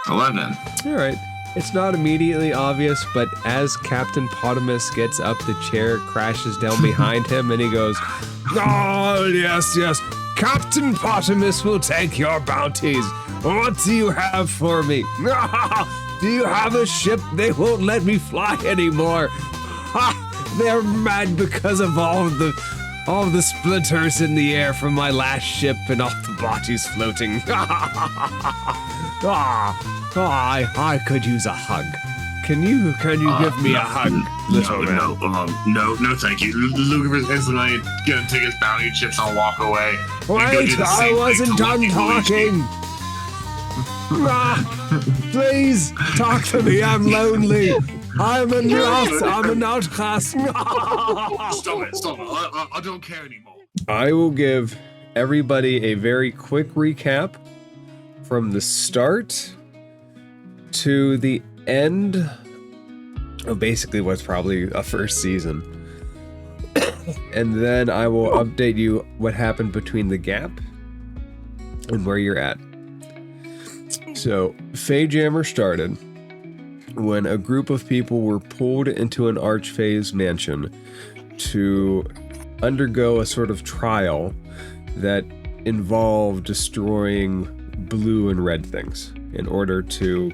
11. All right. It's not immediately obvious, but as Captain Potamus gets up, the chair crashes down behind him, and he goes, "Oh, yes, yes. Captain Potamus will take your bounties. What do you have for me? Do you have a ship? They won't let me fly anymore. They're mad because of all the splinters in the air from my last ship and all the bodies floating. I could use a hug. Can you give me a hug, little man? No, thank you. Luke is instantly gonna take his bounty chips and walk away. Wait, I wasn't done talking. Please talk to me. I'm lonely. I'm an outcast. Stop it. I don't care anymore. I will give everybody a very quick recap from the start to the end of basically what's probably a first season. And then I will update you what happened between the gap and where you're at. So, FeyJammer started when a group of people were pulled into an Archfey's mansion to undergo a sort of trial that involved destroying blue and red things in order to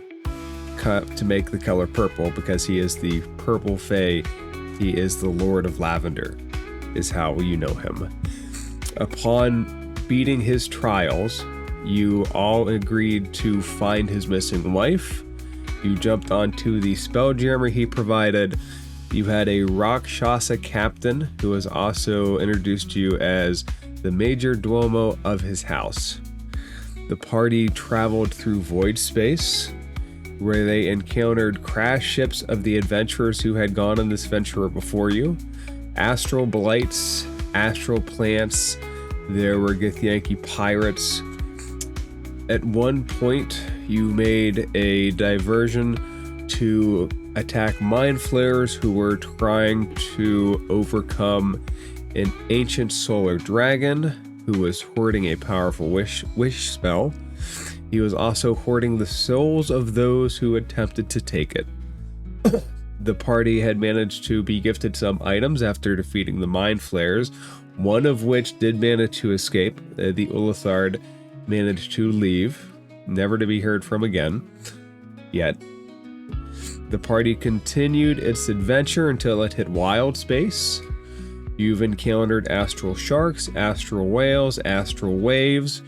make the color purple, because he is the purple Fey. He is the Lord of Lavender, is how you know him. Upon beating his trials, you all agreed to find his missing wife. You jumped onto the FeyJammer he provided. You had a Rakshasa captain who was also introduced to you as the Major Duomo of his house. The party traveled through void space, where they encountered crash ships of the adventurers who had gone on this venture before you, astral blights, astral plants. There were Githyanki pirates. At one point, you made a diversion to attack mind flayers who were trying to overcome an ancient solar dragon who was hoarding a powerful wish spell. He was also hoarding the souls of those who attempted to take it. The party had managed to be gifted some items after defeating the mind flayers, one of which did manage to escape. The Ulithard managed to leave, never to be heard from again, yet. The party continued its adventure until it hit wild space. You've encountered astral sharks, astral whales, astral waves.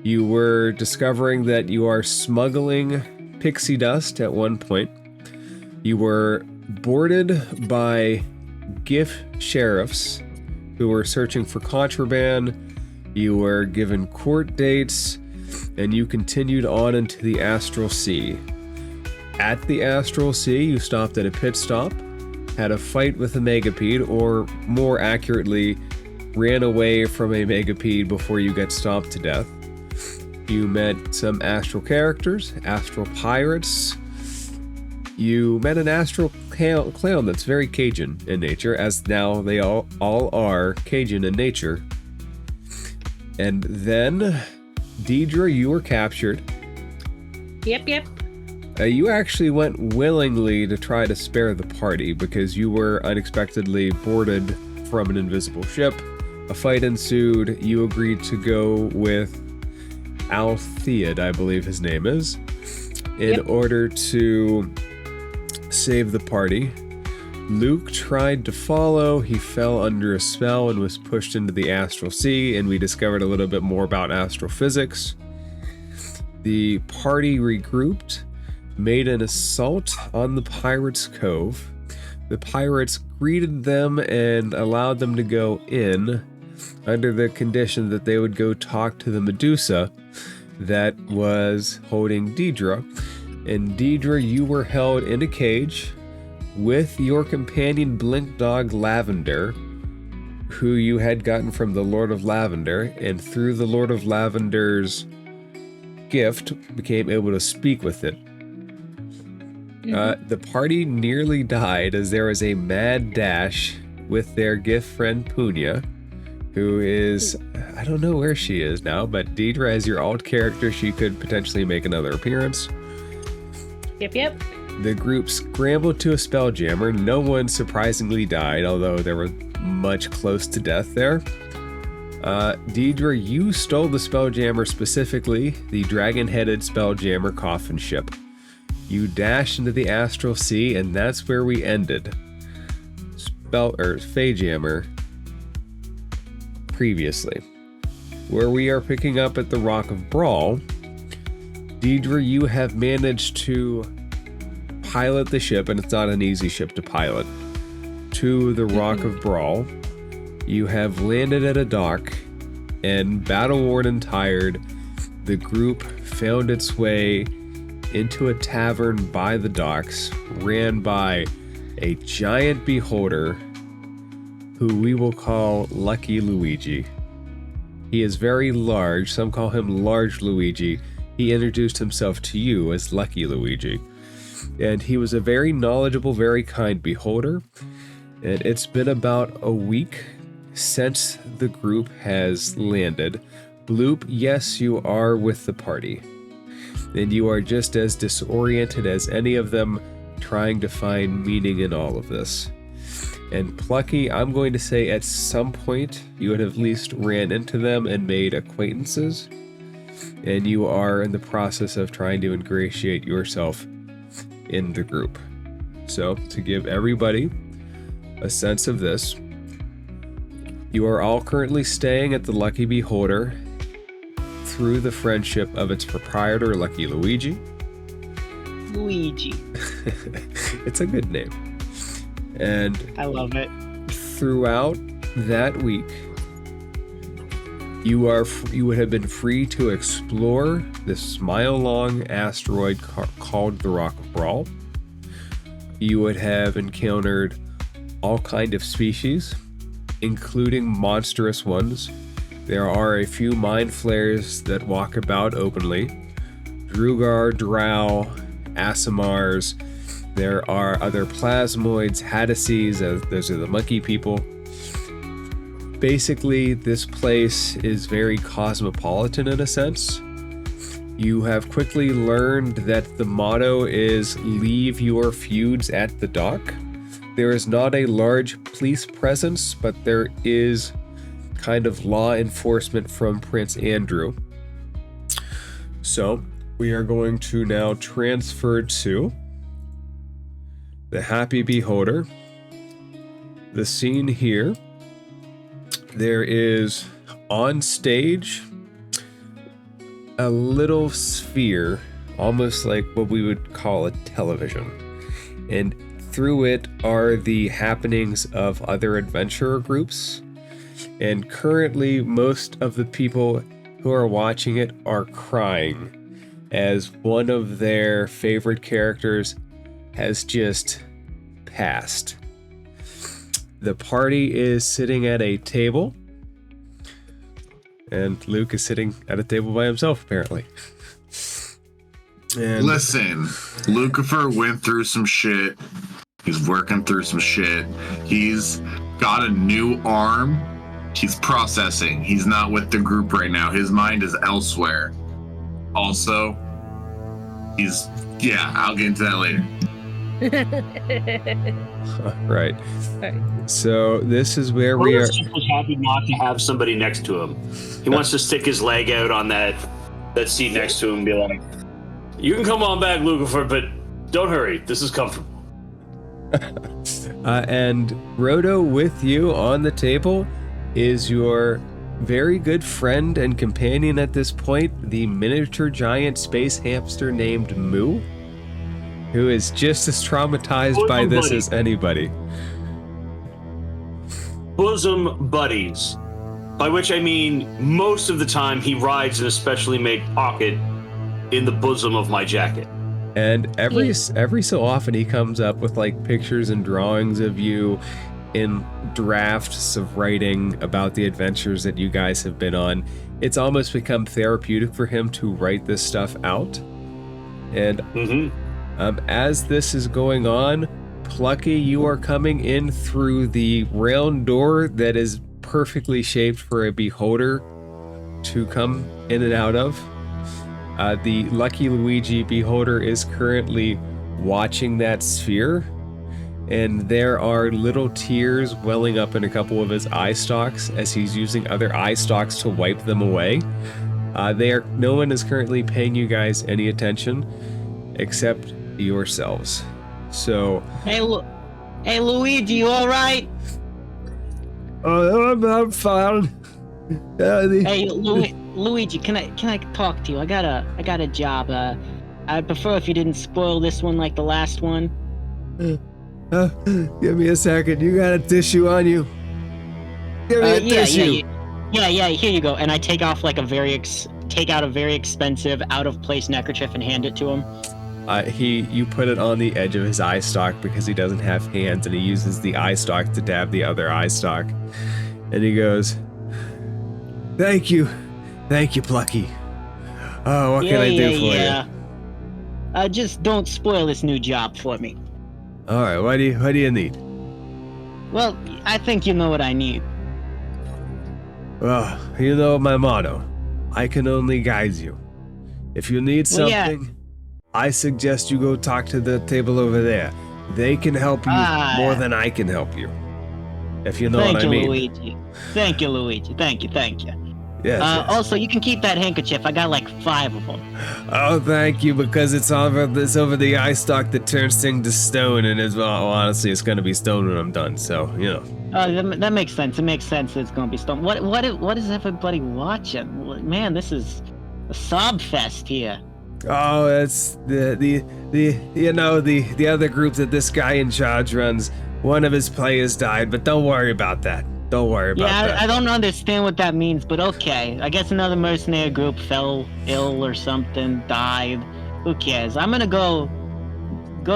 You were discovering that you are smuggling pixie dust at one point. You were boarded by GIF sheriffs who were searching for contraband. You were given court dates, and you continued on into the Astral Sea. At the Astral Sea, you stopped at a pit stop, had a fight with a megapede, or more accurately, ran away from a megapede before you got stomped to death. You met some astral characters, astral pirates. You met an astral clown that's very Cajun in nature, as now they all are Cajun in nature. And then, Deidre, you were captured. Yep. You actually went willingly to try to spare the party because you were unexpectedly boarded from an invisible ship. A fight ensued. You agreed to go with Althead, I believe his name is, in order to save the party. Luke tried to follow. He fell under a spell and was pushed into the Astral Sea, and we discovered a little bit more about astrophysics. The party regrouped, made an assault on the Pirates' Cove. The pirates greeted them and allowed them to go in under the condition that they would go talk to the Medusa that was holding Deidre. And Deidre, you were held in a cage with your companion Blink Dog Lavender, who you had gotten from the Lord of Lavender, and through the Lord of Lavender's gift became able to speak with it. The party nearly died as there was a mad dash with their gift friend Punya, who is, I don't know where she is now, but Deidre, as your alt character, she could potentially make another appearance. Yep. The group scrambled to a Spelljammer. No one surprisingly died, although there were much close to death there. Deidre, you stole the Spelljammer, specifically the dragon-headed Spelljammer coffin ship. You dashed into the Astral Sea, and that's where we ended. FeyJammer previously. Where we are picking up at the Rock of Bral, Deidre, you have managed to pilot the ship, and it's not an easy ship to pilot, to the Rock of Bral. You have landed at a dock, and battle-worn and tired, the group found its way into a tavern by the docks, ran by a giant beholder who we will call Lucky Luigi. He is very large, some call him Large Luigi. He introduced himself to you as Lucky Luigi. And he was a very knowledgeable, very kind beholder. And it's been about a week since the group has landed. Bloop, yes, you are with the party. And you are just as disoriented as any of them, trying to find meaning in all of this. And Plucky, I'm going to say at some point you would have at least ran into them and made acquaintances. And you are in the process of trying to ingratiate yourself in the group. So, to give everybody a sense of this, you are all currently staying at the Lucky Beholder through the friendship of its proprietor, Lucky Luigi. Luigi. It's a good name. And I love it. throughout that week, you would have been free to explore this mile-long asteroid called the Rock of Bral. You would have encountered all kind of species, including monstrous ones. There are a few mind flayers that walk about openly. Drugar, Drow, Asimars. There are other plasmoids, Haddises, those are the monkey people. Basically, this place is very cosmopolitan in a sense. You have quickly learned that the motto is leave your feuds at the dock. There is not a large police presence, but there is kind of law enforcement from Prince Andrew. So, we are going to now transfer to the Happy Beholder. The scene here, there is on stage a little sphere, almost like what we would call a television. And through it are the happenings of other adventurer groups. And currently, most of the people who are watching it are crying as one of their favorite characters has just passed. The party is sitting at a table, and Luke is sitting at a table by himself, apparently. And listen, Lucifer went through some shit. He's working through some shit. He's got a new arm. He's processing. He's not with the group right now. His mind is elsewhere. Also, I'll get into that later. Right. So this is where we are. He's happy not to have somebody next to him. He wants to stick his leg out on that seat next to him and be like, "You can come on back, Lucifer, but don't hurry. This is comfortable." And Roto, with you on the table is your very good friend and companion at this point, the miniature giant space hamster named Moo, who is just as traumatized by this as anybody. Bosom buddies, by which I mean most of the time he rides in a specially made pocket in the bosom of my jacket. And every so often he comes up with like pictures and drawings of you in drafts of writing about the adventures that you guys have been on. It's almost become therapeutic for him to write this stuff out. And as this is going on, Plucky, you are coming in through the round door that is perfectly shaped for a beholder to come in and out of. The Lucky Luigi beholder is currently watching that sphere, and there are little tears welling up in a couple of his eye stalks as he's using other eye stalks to wipe them away. No one is currently paying you guys any attention except yourselves. So, Hey, Luigi, you all right? I'm fine. Hey, Luigi, can I talk to you? I got a job. I'd prefer if you didn't spoil this one like the last one. Give me a second. You got a tissue on you? Give me a tissue. Yeah. Here you go. And I take off like take out a very expensive, out of place neckerchief and hand it to him. You put it on the edge of his eye stalk because he doesn't have hands, and he uses the eye stalk to dab the other eye stalk. And he goes, Thank you, Plucky. Oh, what can I do for you? Just don't spoil this new job for me. All right, what do you need? Well, I think you know what I need. Well, you know my motto. I can only guide you. If you need something, I suggest you go talk to the table over there. They can help you more than I can help you. If you know what I mean. Thank you, Luigi. Thank you. Yes, yes. Also, you can keep that handkerchief. I got like 5 of them. Oh, thank you, because it's over the eye stalk that turns things to stone, and honestly, it's gonna be stone when I'm done. So, you know. That makes sense. It makes sense. It's gonna be stone. What is everybody watching? Man, this is a sob fest here. Oh, it's the other group that this guy in charge runs. One of his players died, but don't worry about that. Don't worry about that. I don't understand what that means, but okay. I guess another mercenary group fell ill or something, died. Who cares? I'm gonna go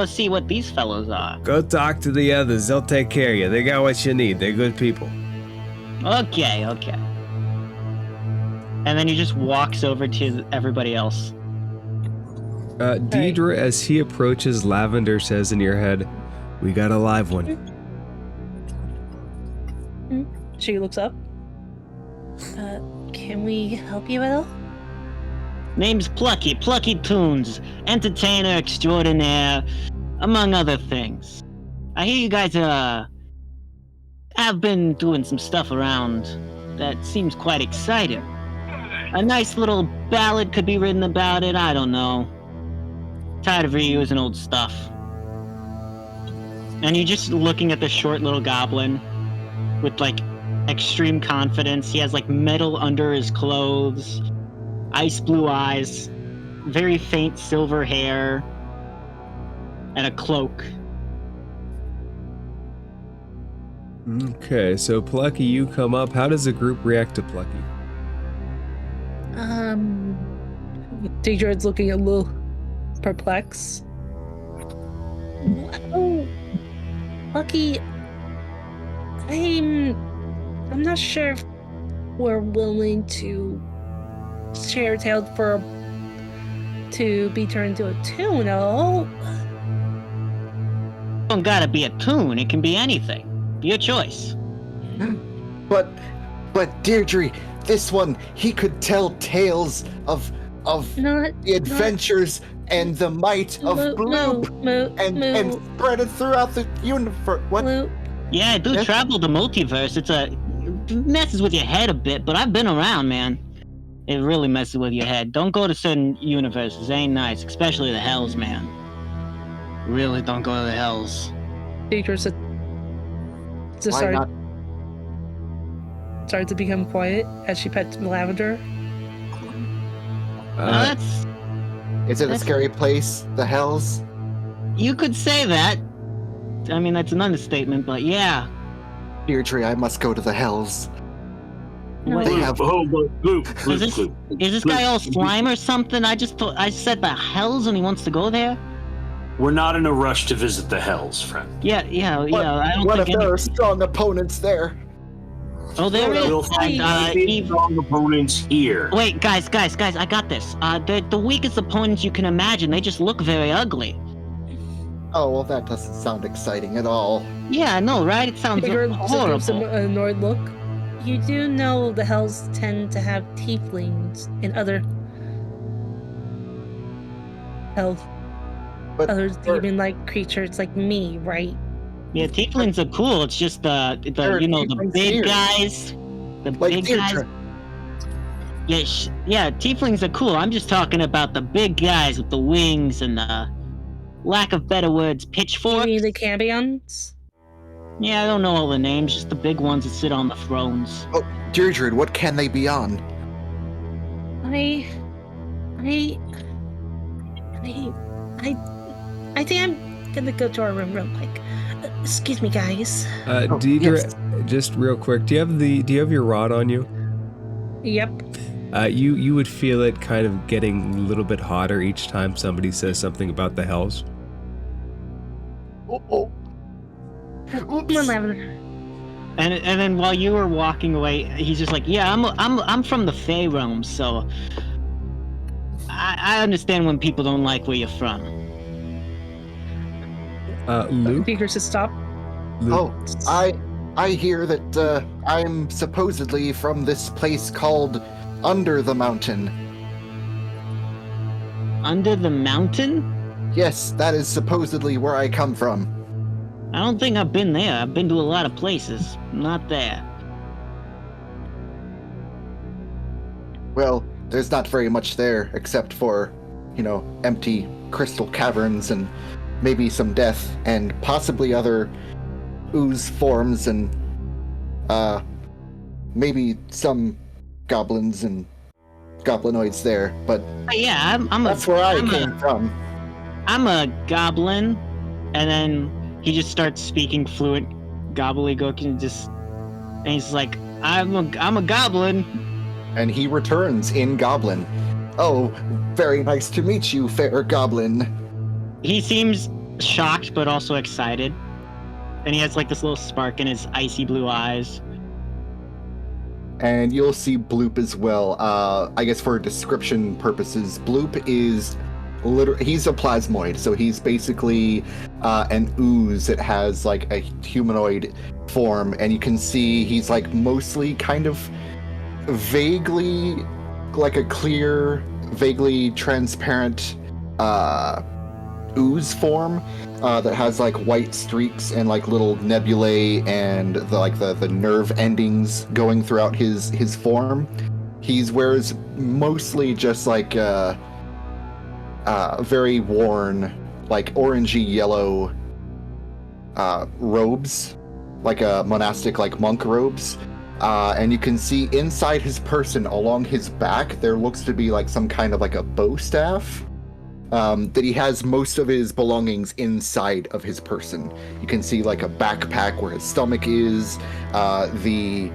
see what these fellows are. Go talk to the others. They'll take care of you. They got what you need. They're good people. Okay. And then he just walks over to everybody else. Deidre, as he approaches, Lavender says in your head, "We got a live one." She looks up. Can we help you at all? Name's Plucky Tunes, entertainer extraordinaire, among other things. I hear you guys have been doing some stuff around that seems quite exciting. A nice little ballad could be written about it, I don't know. Tired of reusing old stuff. And you're just looking at the short little goblin with like extreme confidence. He has like metal under his clothes, ice blue eyes, very faint silver hair, and a cloak. Okay, so Plucky, you come up. How does the group react to Plucky? Deidre's looking a little perplexed. Oh, Plucky, I'm not sure if we're willing to share a tale to be turned into a tune at all. Don't gotta be a tune, it can be anything. Your choice. But Deirdre, this one, he could tell tales of the adventures and the might of Bloop and spread it throughout the universe. What? Bloop. Yeah, I do travel the multiverse. It messes with your head a bit, but I've been around, man. It really messes with your head. Don't go to certain universes. They ain't nice, especially the Hells, man. Really don't go to the Hells. Deidre started to become quiet as she pets Lavender. Is it a scary place, the Hells? You could say that. I mean, that's an understatement, but yeah. Deirdre, I must go to the Hells. What? They have... Is this guy all slime or something? I said the Hells and he wants to go there? We're not in a rush to visit the Hells, friend. Yeah. I don't what think if there are strong opponents there? Oh, there is. We'll find strong opponents here. Wait, guys, I got this. They're the weakest opponents you can imagine. They just look very ugly. Oh, well, that doesn't sound exciting at all. Yeah, I know, right? It sounds horrible. Gives an annoyed look. You do know the Hells tend to have tieflings and other Hells. other demon-like creatures like me, right? Yeah, tieflings are cool. It's just the big guys. The big guys. Yeah, tieflings are cool. I'm just talking about the big guys with the wings and the, lack of better words, pitchforks. You mean the Cambions? Yeah, I don't know all the names, just the big ones that sit on the thrones. Oh, Deirdre, what can they be on? I think I'm gonna go to our room real quick. Excuse me, guys. Deidre, yes. just real quick, do you have your rod on you? Yep. You would feel it kind of getting a little bit hotter each time somebody says something about the Hells. Oh. Come on, Lavender. And then while you were walking away, he's just like, yeah, I'm from the Fey realm, so I understand when people don't like where you're from. Luke? Peter says stop. Luke? Oh, I hear that I'm supposedly from this place called Under the Mountain. Under the mountain? Yes, that is supposedly where I come from. I don't think I've been there. I've been to a lot of places. Not there. Well, there's not very much there except for, empty crystal caverns and maybe some death and possibly other ooze forms and maybe some goblins and goblinoids there, but yeah, that's where I came from. I'm a goblin, and then he just starts speaking fluent gobbledygook and he's like, I'm a goblin. And he returns in goblin. Oh, very nice to meet you, fair goblin. He seems shocked but also excited. And he has like this little spark in his icy blue eyes. And you'll see Bloop as well. I guess for description purposes, Bloop is he's a plasmoid, so he's basically an ooze that has like a humanoid form, and you can see he's like mostly kind of vaguely like a clear, vaguely transparent ooze form that has like white streaks and like little nebulae and the nerve endings going throughout his form. He wears mostly just like very worn, like orangey yellow robes, like a monastic like monk robes. And you can see inside his person along his back there looks to be like some kind of like a bow staff. That he has most of his belongings inside of his person. You can see like a backpack where his stomach is, the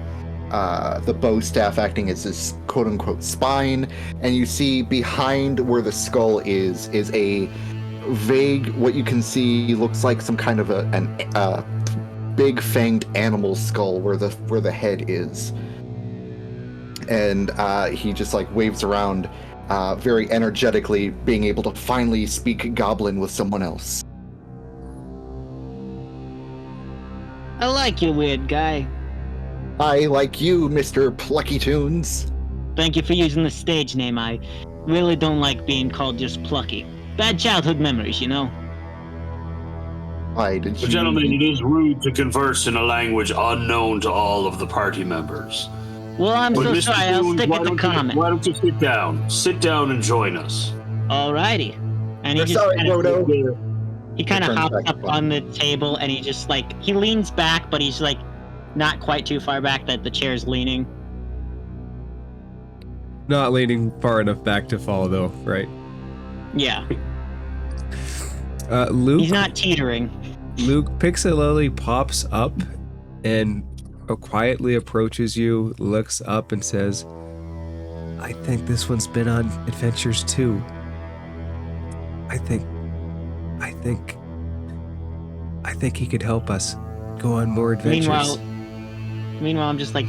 bow staff acting as his quote-unquote spine, and you see behind where the skull is a vague, what you can see looks like some kind of a big fanged animal skull where the head is. And he just like waves around very energetically, being able to finally speak Goblin with someone else. I like you, weird guy. I like you, Mr. Plucky Tunes. Thank you for using the stage name. I really don't like being called just Plucky. Bad childhood memories, you know? Why did you... Gentlemen, it is rude to converse in a language unknown to all of the party members. Well, I'm so sorry. I'll stick with the comment. Why don't you sit down? Sit down and join us. Alrighty. And he he kind of hops up on the table and he just like, he leans back, but he's like not quite too far back that the chair's leaning. Not leaning far enough back to fall though, right? Yeah. Luke. He's not teetering. Luke Pixelelli pops up and quietly approaches you, looks up and says, I think this one's been on adventures too. I think he could help us go on more adventures. Meanwhile, I'm just like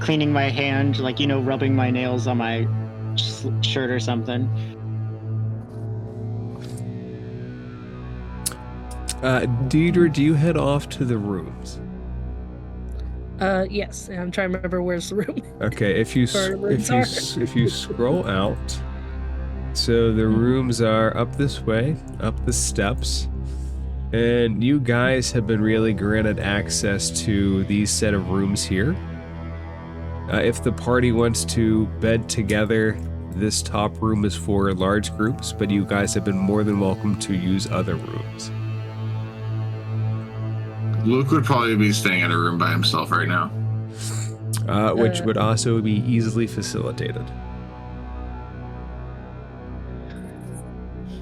cleaning my hand, like, rubbing my nails on my shirt or something. Deidre, do you head off to the rooms? Yes, and I'm trying to remember where's the room. Okay, if you scroll out So the rooms are up this way, up the steps, and you guys have been really granted access to these set of rooms here. If the party wants to bed together, this top room is for large groups, but you guys have been more than welcome to use other rooms. Luke would probably be staying in a room by himself right now. Which would also be easily facilitated.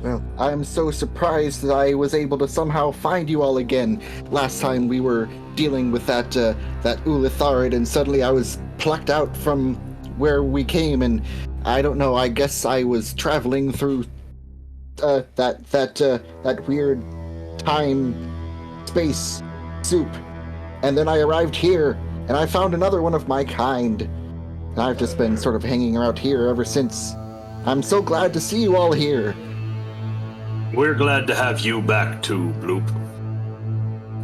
Well, I'm so surprised that I was able to somehow find you all again. Last time we were dealing with that Ulitharid, and suddenly I was plucked out from where we came, and I don't know, I guess I was traveling through that weird time space soup. And then I arrived here, and I found another one of my kind. And I've just been sort of hanging around here ever since. I'm so glad to see you all here. We're glad to have you back too, Bloop.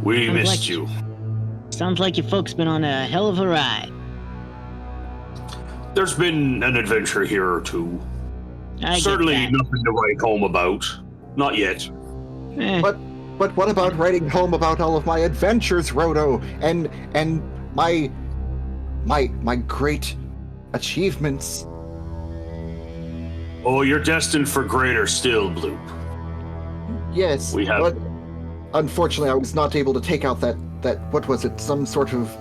We missed you. Sounds like you folks been on a hell of a ride. There's been an adventure here or two. Certainly that. nothing to write home about. Not yet. But what about writing home about all of my adventures, Roto, and my great achievements? Oh, you're destined for greater still, Bloop. Yes, we have. But unfortunately, I was not able to take out that what was it? Some sort of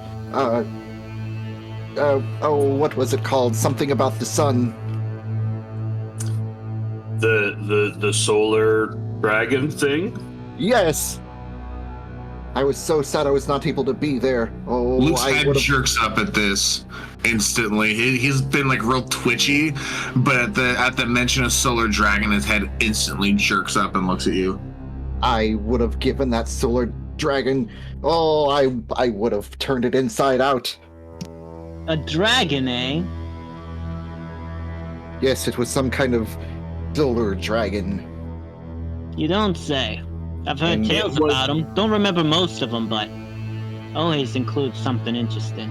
what was it called? Something about the sun. The solar dragon thing? Yes. I was so sad I was not able to be there. Oh, Luke's head jerks up at this instantly. He's been like real twitchy, but at the mention of solar dragon, his head instantly jerks up and looks at you. I would have given that solar dragon. Oh, I would have turned it inside out. A dragon, eh? Yes, it was some kind of solar dragon. You don't say. I've heard tales about them. Don't remember most of them, but always includes something interesting.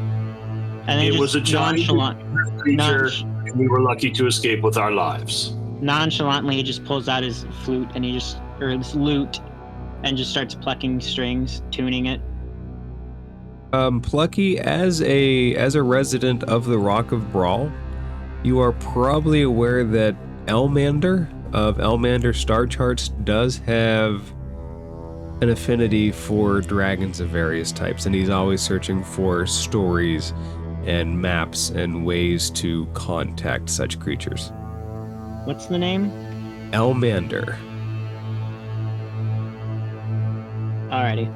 And it was a giant creature, and we were lucky to escape with our lives. Nonchalantly, he just pulls out his flute and his lute, and just starts plucking strings, tuning it. Plucky, as a resident of the Rock of Bral, you are probably aware that Elmander of Elmander Star Charts does have an affinity for dragons of various types, and he's always searching for stories and maps and ways to contact such creatures. What's the name? Elmander. Alrighty.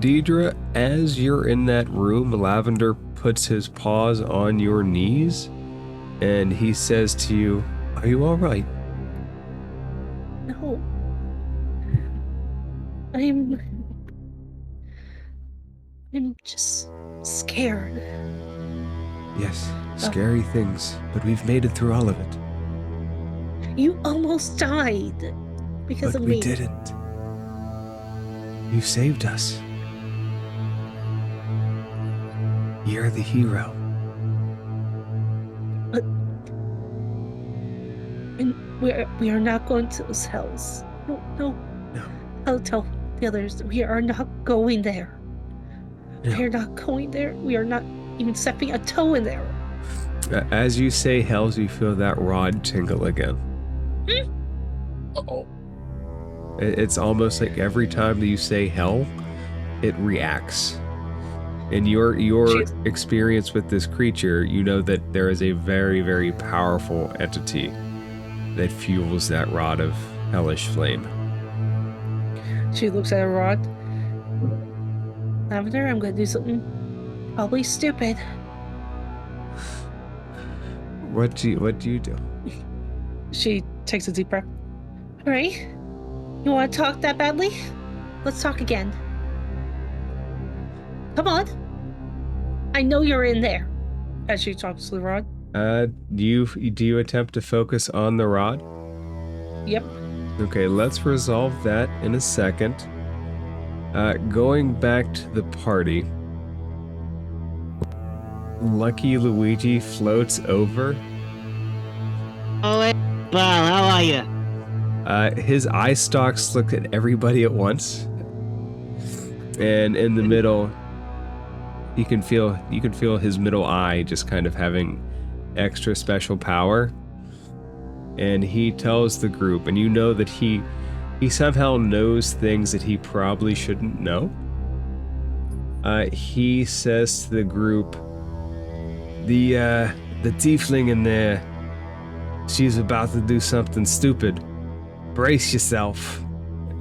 Deidre, as you're in that room, Lavender puts his paws on your knees, and he says to you, "Are you all right?" No. I'm just scared. Yes, scary things, but we've made it through all of it. You almost died because of me. But we didn't. You saved us. You're the hero. But we are not going to those hells. No. I'll tell the others. We are not going there. No. We are not going there. We are not even stepping a toe in there. As you say hells, you feel that rod tingle again. Uh-oh. It's almost like every time that you say hell, it reacts. In your experience with this creature, you know that there is a very, very powerful entity that fuels that rod of hellish flame. She looks at her rod. Lavender, I'm going to do something probably stupid. What do you do? She takes a deep breath. All right. You want to talk that badly? Let's talk again. Come on. I know you're in there. As she talks to the rod. Do you attempt to focus on the rod? Yep. Okay, let's resolve that in a second. Going back to the party, Lucky Luigi floats over. Oh, hey, Bral, how are you? His eye stalks look at everybody at once, and in the middle, you can feel his middle eye just kind of having extra special power. And he tells the group, and you know that he somehow knows things that he probably shouldn't know. He says to the group, the tiefling in there, she's about to do something stupid. Brace yourself.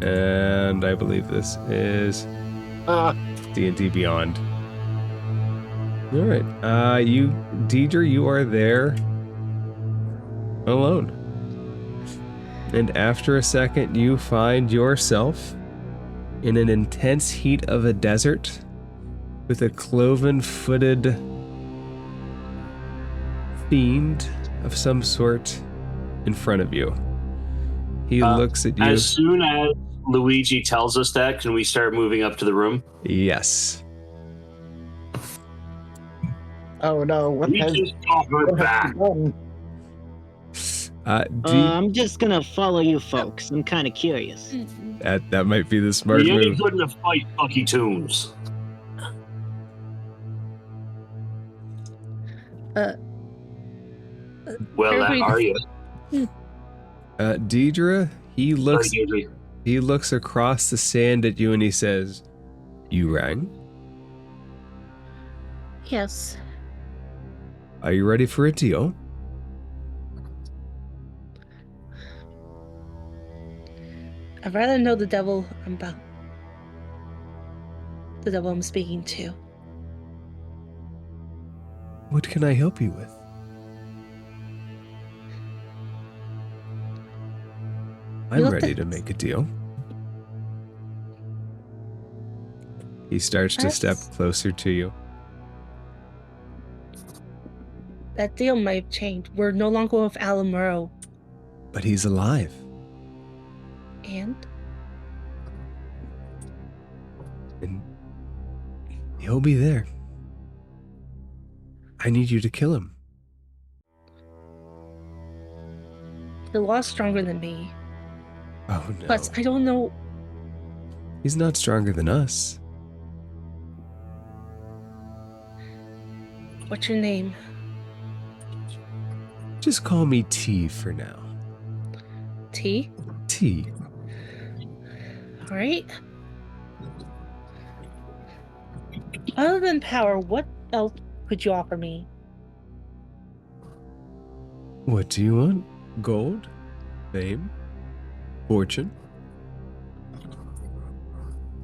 And I believe this is D&D Beyond. All right. You, Deidre, you are there alone. And after a second, you find yourself in an intense heat of a desert with a cloven-footed fiend of some sort in front of you. He looks at you. As soon as Luigi tells us that, can we start moving up to the room? Yes. Oh no! What We has just got her back. done? I'm just gonna follow you folks. I'm kind of curious. That might be the smart You ain't move. good enough to fight Bucky Tunes. Well, are you? Deidre, he looks across the sand at you and he says, "You rang? Yes. Are you ready for a deal?" I'd rather know the devil I'm speaking to. What can I help you with? I'm ready to make a deal. He starts to step closer to you. That deal might have changed. We're no longer with Alamuro. But he's alive. And he'll be there. I need you to kill him. the law's stronger than me. Oh no. Plus, I don't know. He's not stronger than us. What's your name? Just call me T for now. T? T. All right. Other than power, what else could you offer me? What do you want? Gold? Fame? Fortune?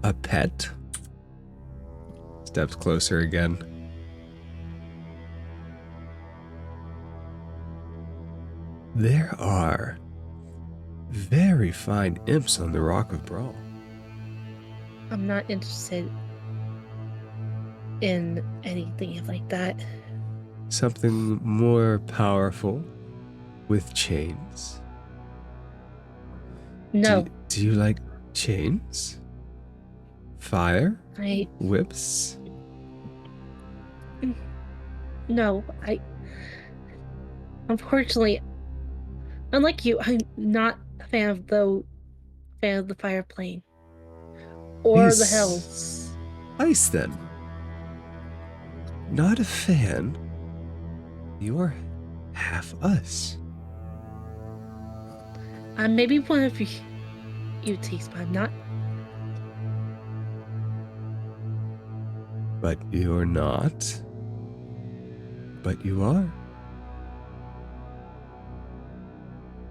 A pet? Steps closer again. There are very fine imps on the Rock of Bral. I'm not interested in anything like that. Something more powerful with chains. No. Do you like chains? Fire? I... Whips? No, Unfortunately, unlike you, I'm not a fan of the fire plane. Or the hells. Ice then. Not a fan. You are half us. Maybe one of you takes, but I'm not. But you're not. But you are.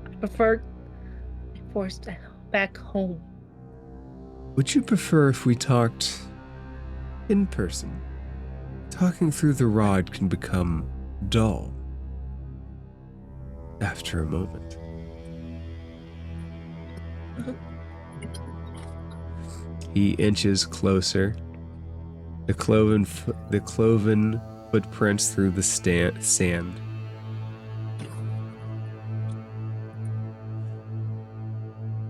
I prefer to be forced back home. Would you prefer if we talked in person? Talking through the rod can become dull after a moment. He inches closer. The cloven footprints through the sand.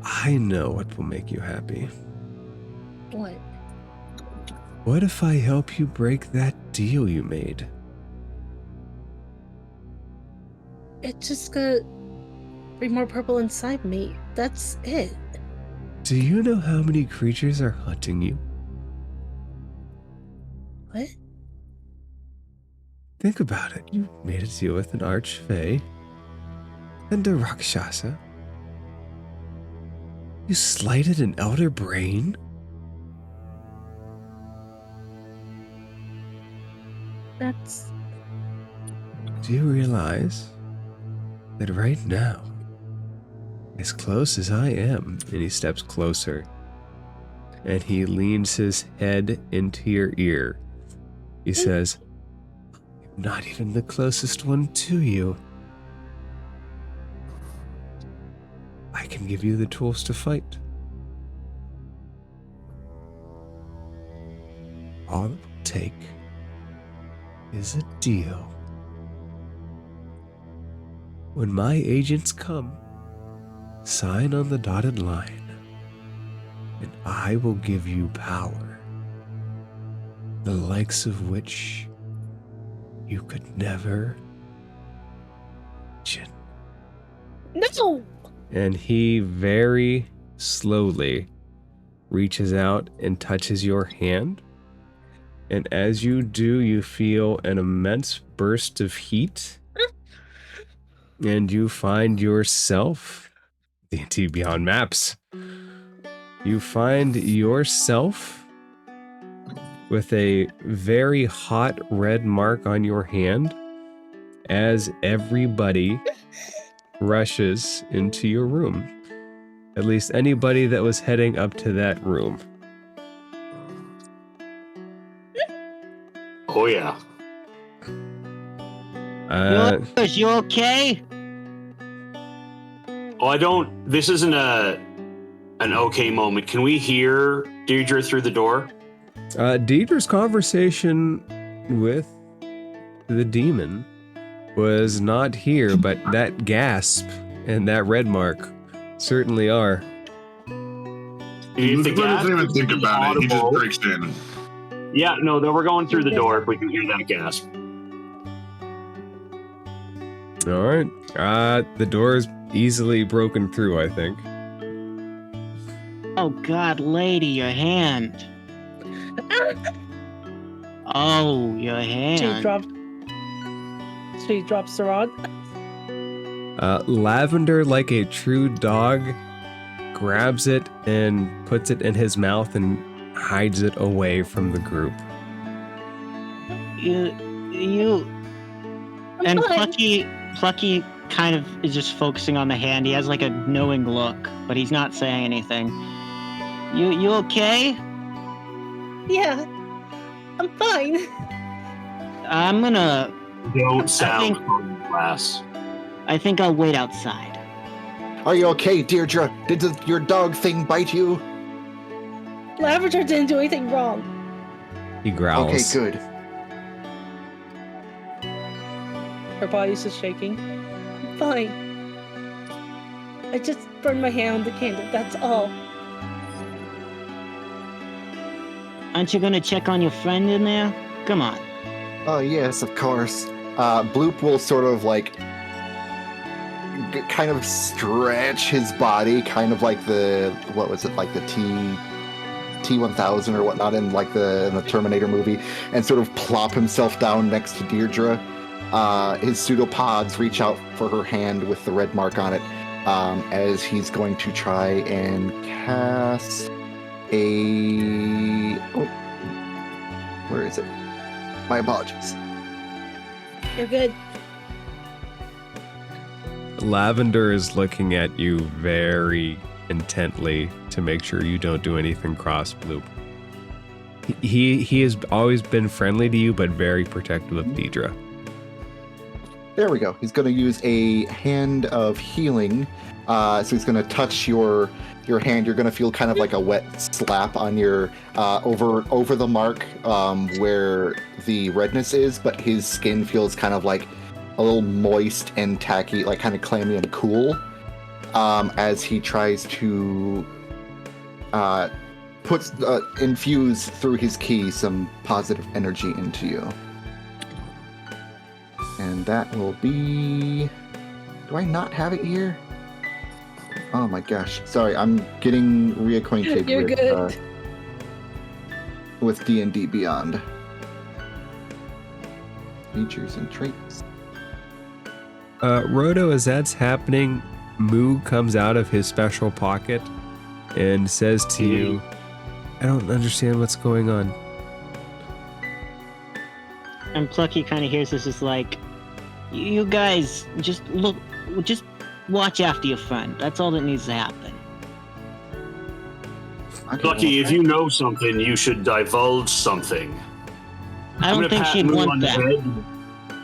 I know what will make you happy. What? What if I help you break that deal you made It just got 3 more purple inside me. That's it. Do you know how many creatures are hunting you? What? Think about it. You made a deal with an Archfey and a Rakshasa. You slighted an Elder Brain? That's... Do you realize that right now, as close as I am, and he steps closer, and he leans his head into your ear, he says, "I'm not even the closest one to you. I can give you the tools to fight. All it will take is a deal. When my agents come, sign on the dotted line, and I will give you power, the likes of which you could never imagine." No! And he very slowly reaches out and touches your hand. And as you do, you feel an immense burst of heat. And you find yourself, D&D Beyond Maps, you find yourself with a very hot red mark on your hand as everybody rushes into your room. At least anybody that was heading up to that room. Oh, yeah. You okay? Oh, I don't... This isn't an okay moment. Can we hear Deirdre through the door? Deirdre's conversation with the demon was not here, but that gasp and that red mark certainly are. If the Lucifer gasp doesn't even is think about it. He just audible- breaks in. Yeah, no, we're going through the door if we can hear that gasp. All right. The door is easily broken through, I think. Oh God, lady, your hand. Oh, your hand. She drops the rod. Lavender, like a true dog, grabs it and puts it in his mouth and hides it away from the group. You, I'm and fine. Plucky kind of is just focusing on the hand. He has like a knowing look, but he's not saying anything. You okay? Yeah, I'm fine. I'm gonna. Don't sound on glass. I think I'll wait outside. Are you okay, Deirdre? Did your dog thing bite you? Lavender didn't do anything wrong. He growls. Okay, good. Her body's just shaking. I'm fine. I just burned my hand on the candle, that's all. Aren't you gonna check on your friend in there? Come on. Oh, yes, of course. Bloop will sort of like kind of stretch his body, kind of like the, what was it, like the T-1000 or whatnot in like in the Terminator movie, and sort of plop himself down next to Deirdre. His pseudopods reach out for her hand with the red mark on it, as he's going to try and cast a... Oh, where is it? My apologies. You're good. Lavender is looking at you very intently to make sure you don't do anything cross Bloop. He has always been friendly to you, but very protective of Deidre. There we go. He's going to use a hand of healing. So he's going to touch your hand. You're going to feel kind of like a wet slap on your over the mark where the redness is, but his skin feels kind of like a little moist and tacky, like kind of clammy and cool, as he tries to infuse through his key some positive energy into you. And that will be Do I not have it here? Oh my gosh. Sorry, I'm getting reacquainted You're good. With D&D Beyond. Features and traits. Roto, as that's happening, Moo comes out of his special pocket and says to you, I don't understand what's going on. And Plucky kind of hears this is like, you guys just watch after your friend. That's all that needs to happen. Plucky, if you know something, you should divulge something. I don't think she'd want that.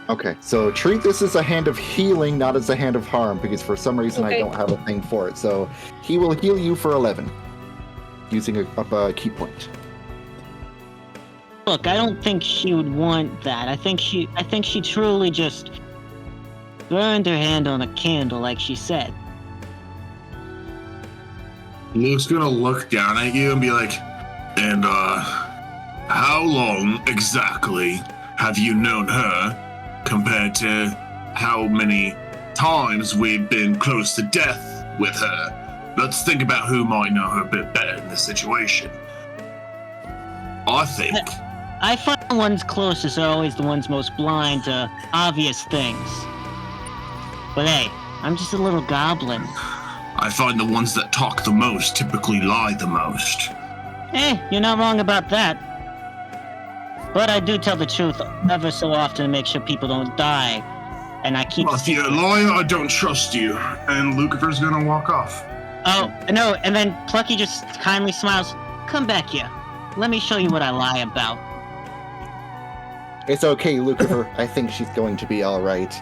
Okay, so treat this as a hand of healing, not as a hand of harm, because for some reason I don't have a thing for it. So he will heal you for 11, using a key point. Look, I don't think she would want that. I think she truly just burned her hand on a candle, like she said. Luke's gonna look down at you and be like, and how long exactly have you known her compared to how many times we've been close to death with her? Let's think about who might know her a bit better in this situation. I think I find the ones closest are always the ones most blind to obvious things. But hey, I'm just a little goblin. I find the ones that talk the most typically lie the most. You're not wrong about that. But I do tell the truth ever so often to make sure people don't die. And I keep... Well, if you're a liar, I don't trust you. And Lucifer's gonna walk off. Oh, no, and then Plucky just kindly smiles. Come back here. Let me show you what I lie about. It's okay, Lucifer. I think she's going to be alright.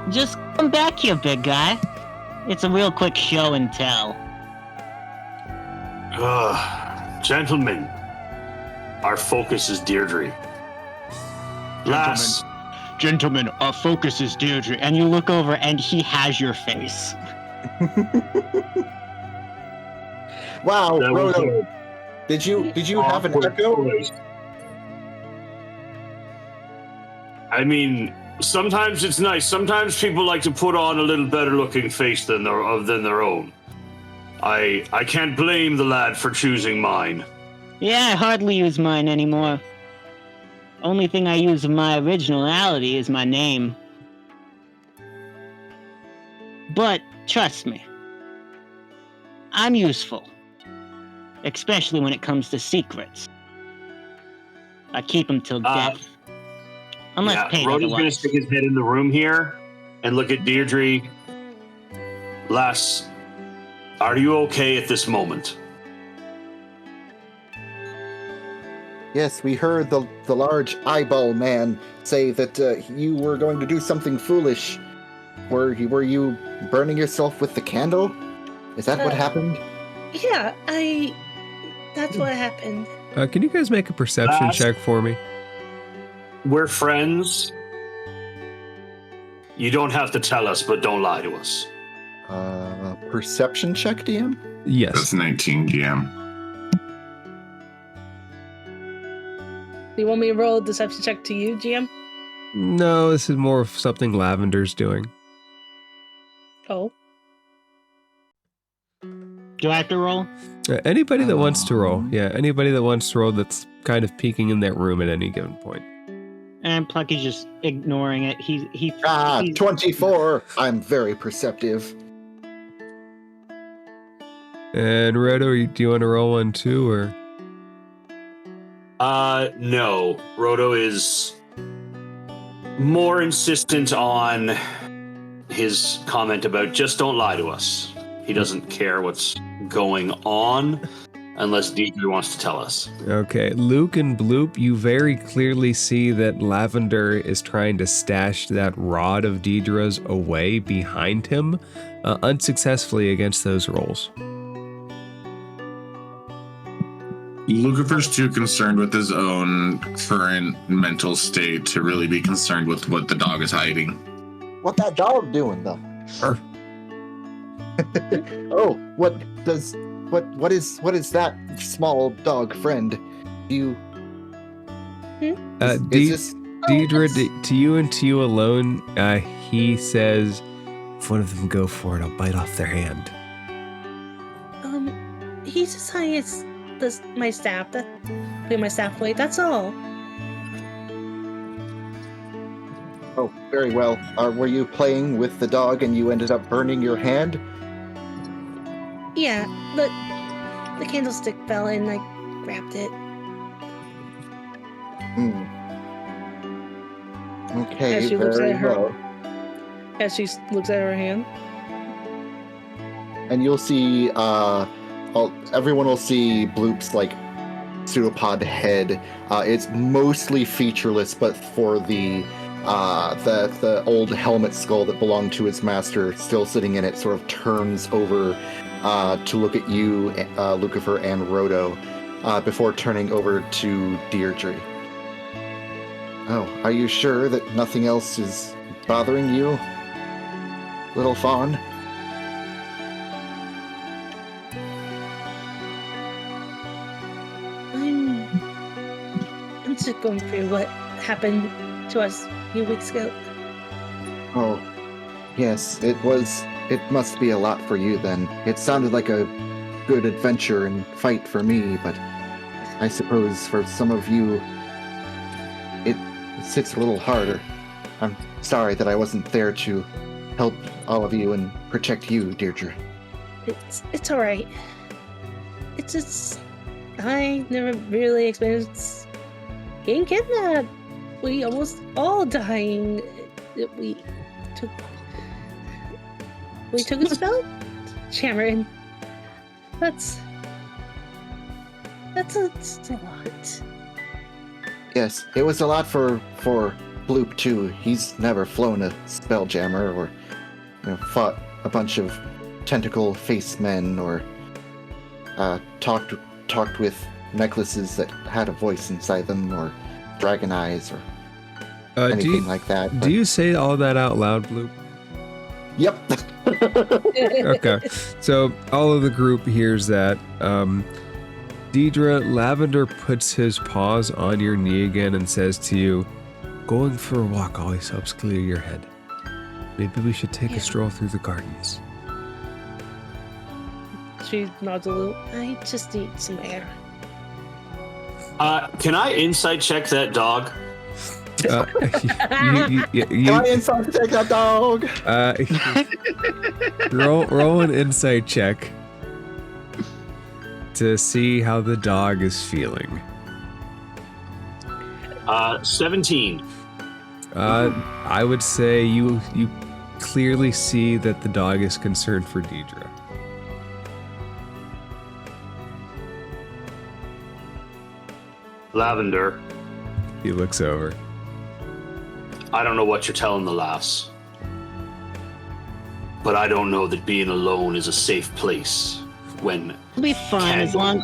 Just come back here, big guy. It's a real quick show and tell. Gentlemen, our focus is Deirdre. Gentlemen, our focus is Deirdre. And you look over and he has your face. Wow, Roto. Did you have an echo? I mean, sometimes it's nice. Sometimes people like to put on a little better looking face than their own. I can't blame the lad for choosing mine. Yeah, I hardly use mine anymore. Only thing I use of my originality is my name. But trust me, I'm useful. Especially when it comes to secrets. I keep them till death. Unless paid Rhoda's otherwise. gonna stick his head in the room here and look at Deirdre. Lass, are you okay at this moment? Yes, we heard the large eyeball man say that you were going to do something foolish. Were you burning yourself with the candle? Is that what happened? Yeah, that's what happened. Can you guys make a perception check for me? We're friends. You don't have to tell us, but don't lie to us. Perception check, DM? Yes. That's 19, GM. Do you want me to roll a deception check to you, GM? No, this is more of something Lavender's doing. Oh. Do I have to roll? Anybody that wants to roll. Yeah, anybody that wants to roll that's kind of peeking in that room at any given point. And Plucky's just ignoring it. He's 24. I'm very perceptive. And Roto, do you want to roll one too, or? No. Roto is more insistent on his comment about just don't lie to us. He doesn't care what's going on unless Deirdre wants to tell us. Okay, Luke and Bloop, you very clearly see that Lavender is trying to stash that rod of Deirdre's away behind him, unsuccessfully against those rolls. Lucifer's too concerned with his own current mental state to really be concerned with what the dog is hiding. What that dog doing, though? Oh, what is that small dog friend? Is Deidre, to you and to you alone, he says, if one of them go for it, I'll bite off their hand. He's as high as my staff. Put my staff away. That's all. Oh, very well. Were you playing with the dog and you ended up burning your hand? Yeah, the candlestick fell and I grabbed it. Okay, As she looks very at her, well. As she looks at her hand. And you'll see, everyone will see Bloop's, like, pseudopod head. It's mostly featureless, but for the old helmet skull that belonged to his master still sitting in it sort of turns over to look at you, Lucifer and Rodo, before turning over to Deirdre. Oh, are you sure that nothing else is bothering you, little fawn? I'm just going through what happened to us a few weeks ago. Oh, yes, it must be a lot for you then. It sounded like a good adventure and fight for me, but I suppose for some of you, it sits a little harder. I'm sorry that I wasn't there to help all of you and protect you, Deirdre. It's alright. It's just, I never really experienced getting kidnapped. We almost all dying. We took a spell, Jammer, that's a lot. Yes, it was a lot for Bloop too. He's never flown a spelljammer or fought a bunch of tentacle face men or talked with necklaces that had a voice inside them or dragon eyes or anything like that. Do you say all that out loud, Bloop? Yep. Okay, so all of the group hears that. Deidre, Lavender puts his paws on your knee again and says to you, going for a walk always helps clear your head. Maybe we should take a stroll through the gardens. She nods a little. I just need some air. Can I insight check that dog? Can I insight check that dog? Roll an insight check to see how the dog is feeling. 17. I would say you clearly see that the dog is concerned for Deidre. Lavender. He looks over. I don't know what you're telling the lass, but I don't know that being alone is a safe place when It'll be fine as long.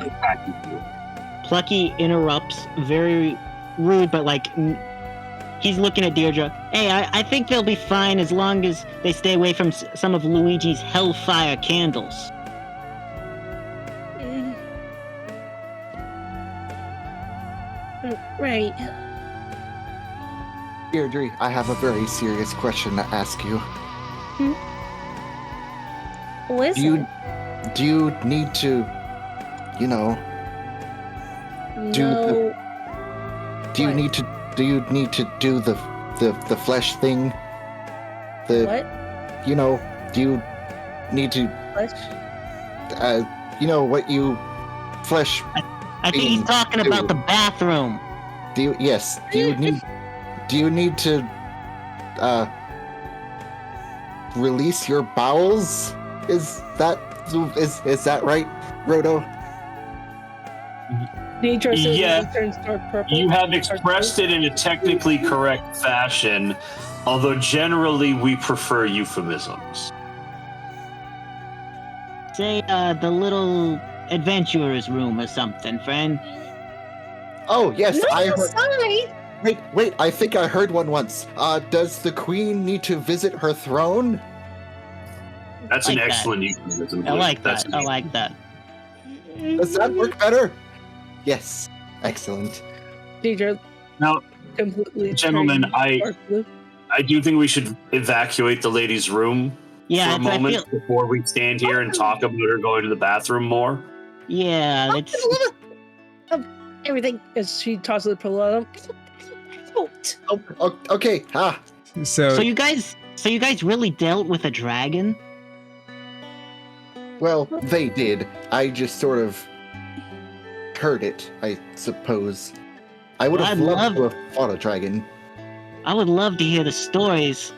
Plucky interrupts, very rude, but like he's looking at Deirdre. Hey, I think they'll be fine as long as they stay away from some of Luigi's hellfire candles. Right. Deirdre, I have a very serious question to ask you. What is it? Do you need to, do you need to do the flesh thing? What? Do you need to Flesh? what you flesh I think he's talking about the bathroom. do you need to release your bowels? Is that right, Rodo? Yeah, turns toward purple. you have expressed it in a technically correct fashion, although generally we prefer euphemisms. Say, the little adventurer's room or something, friend. Oh yes, No, I heard. sorry. Wait! I think I heard one once. Does the queen need to visit her throne? That's Like an that. excellent euphemism. I like That's that. I like that. Does that work better? Yes, excellent. Deidre, Now, completely. Gentlemen, turning dark blue. I do think we should evacuate the lady's room Yeah, for a that's what I moment feel. before we stand here and talk about her going to the bathroom more. Yeah, that's. Everything as she tosses the pillow at him. Oh, okay. So you guys really dealt with a dragon? Well, they did. I just sort of heard it, I suppose. I would have loved to have fought a dragon. I would love to hear the stories.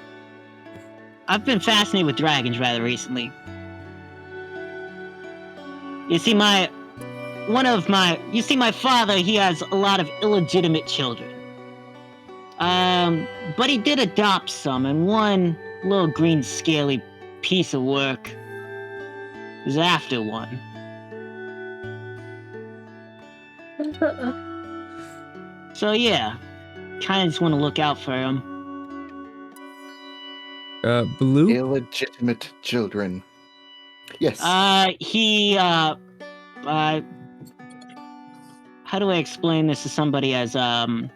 I've been fascinated with dragons rather recently. You see, my father, he has a lot of illegitimate children. But he did adopt some, and one little green scaly piece of work is after one. So yeah, kind of just want to look out for him. Blue? Illegitimate children. Yes. How do I explain this to somebody as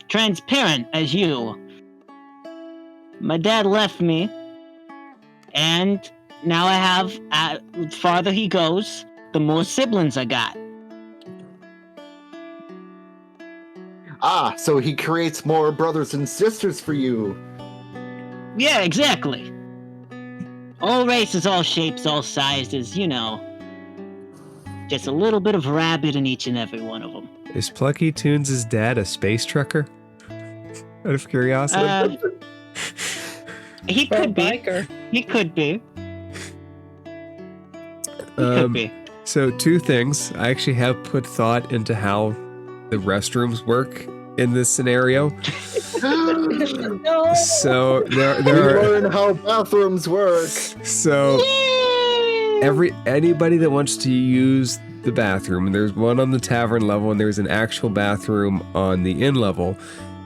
transparent as you? My dad left me, and now I have, the farther he goes, the more siblings I got. So he creates more brothers and sisters for you. Yeah, exactly. All races, all shapes, all sizes, you know. Just a little bit of rabbit in each and every one of them. Is Plucky Toons' dad a space trucker? Out of curiosity. He could be. He could be. Could be. So 2 things. I actually have put thought into how the restrooms work in this scenario. No. So there We are. learn how bathrooms work. So anybody that wants to use the bathroom, and there's one on the tavern level, and there's an actual bathroom on the inn level.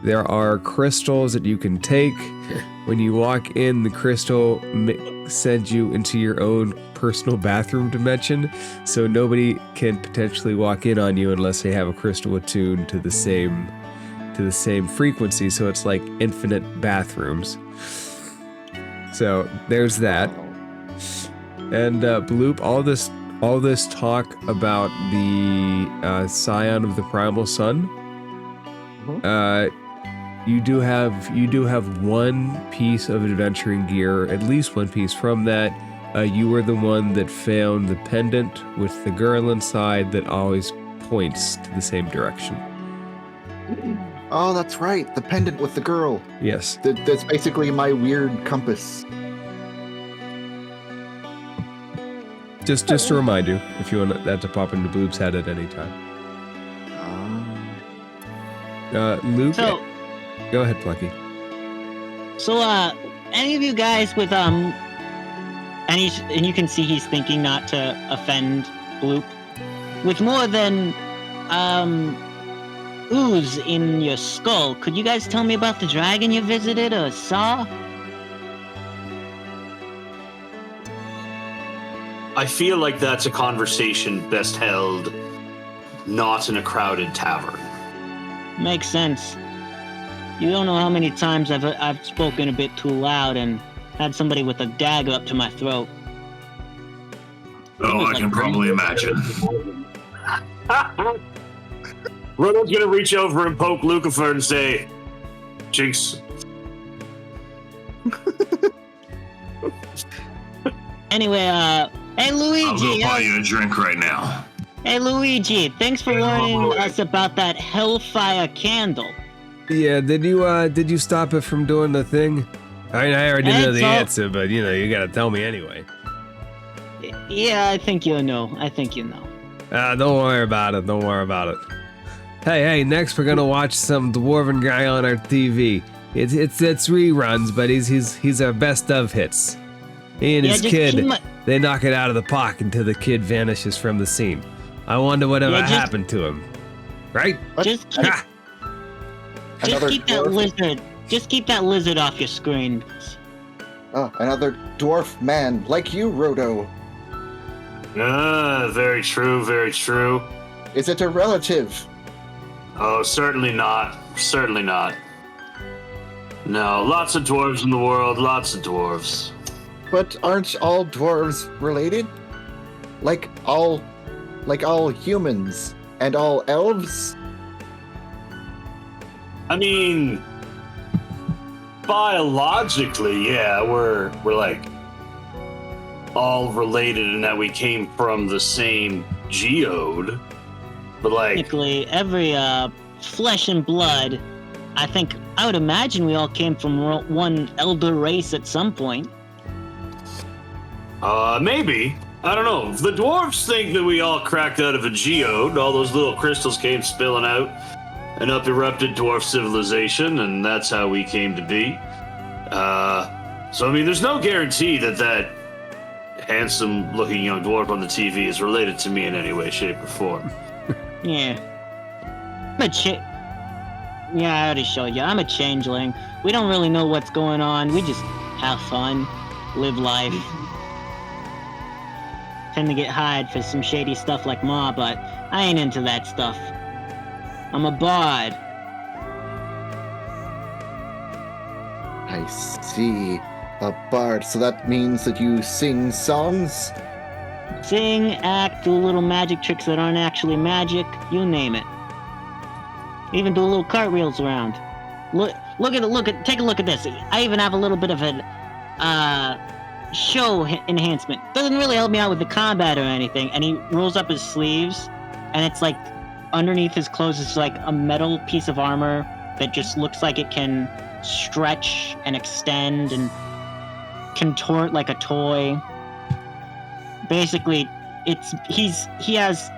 There are crystals that you can take. When you walk in, the crystal sends you into your own personal bathroom dimension, so nobody can potentially walk in on you unless they have a crystal attuned to the same frequency. So it's like infinite bathrooms. So there's that. And Bloop, all this talk about the scion of the primal sun. You do have one piece of adventuring gear, at least one piece from that. You were the one that found the pendant with the girl inside that always points to the same direction. Oh, that's right. The pendant with the girl. Yes. That's basically my weird compass. Just to remind you, if you want that to pop into Bloop's head at any time. Luke, So, go ahead, Plucky. So, any of you guys with, and you can see he's thinking not to offend Bloop, with more than, ooze in your skull, could you guys tell me about the dragon you visited or saw? I feel like that's a conversation best held not in a crowded tavern. Makes sense. You don't know how many times I've spoken a bit too loud and had somebody with a dagger up to my throat. Oh, I can probably imagine. Roto's gonna reach over and poke Lucifer and say, Jinx. Anyway, hey Luigi. I'll go buy you a drink right now. Hey Luigi, thanks for warning us about that hellfire candle. Yeah, did you stop it from doing the thing? I mean, I already know the answer, but you gotta tell me anyway. Yeah, I think you know. Don't worry about it. Hey, next we're gonna watch some dwarven guy on our TV. It's reruns, but he's our best of hits. He and his kid, they knock it out of the park until the kid vanishes from the scene. I wonder whatever happened to him. Right? Just keep that lizard. Just keep that lizard off your screen. Oh, another dwarf man like you, Roto. Very true, very true. Is it a relative? Oh, certainly not. Certainly not. No, lots of dwarves in the world, lots of dwarves. But aren't all dwarves related? Like all humans and all elves? I mean, biologically, yeah, we're like all related in that we came from the same geode. But like Technically, every flesh and blood, I would imagine we all came from one elder race at some point. Maybe. I don't know. If the dwarves think that we all cracked out of a geode, all those little crystals came spilling out and up erupted dwarf civilization, and that's how we came to be. So I mean, there's no guarantee that handsome-looking young dwarf on the TV is related to me in any way, shape, or form. Yeah. Yeah, I already showed you. I'm a changeling. We don't really know what's going on. We just have fun, live life. Tend to get hired for some shady stuff like Ma, but I ain't into that stuff. I'm a bard. I see. A bard. So that means that you sing songs? Sing, act, do little magic tricks that aren't actually magic, you name it. Even do little cartwheels around. Take a look at this. I even have a little bit of an show enhancement. Doesn't really help me out with the combat or anything. And he rolls up his sleeves, and it's like underneath his clothes is like a metal piece of armor that just looks like it can stretch and extend and contort like a toy. Basically, he has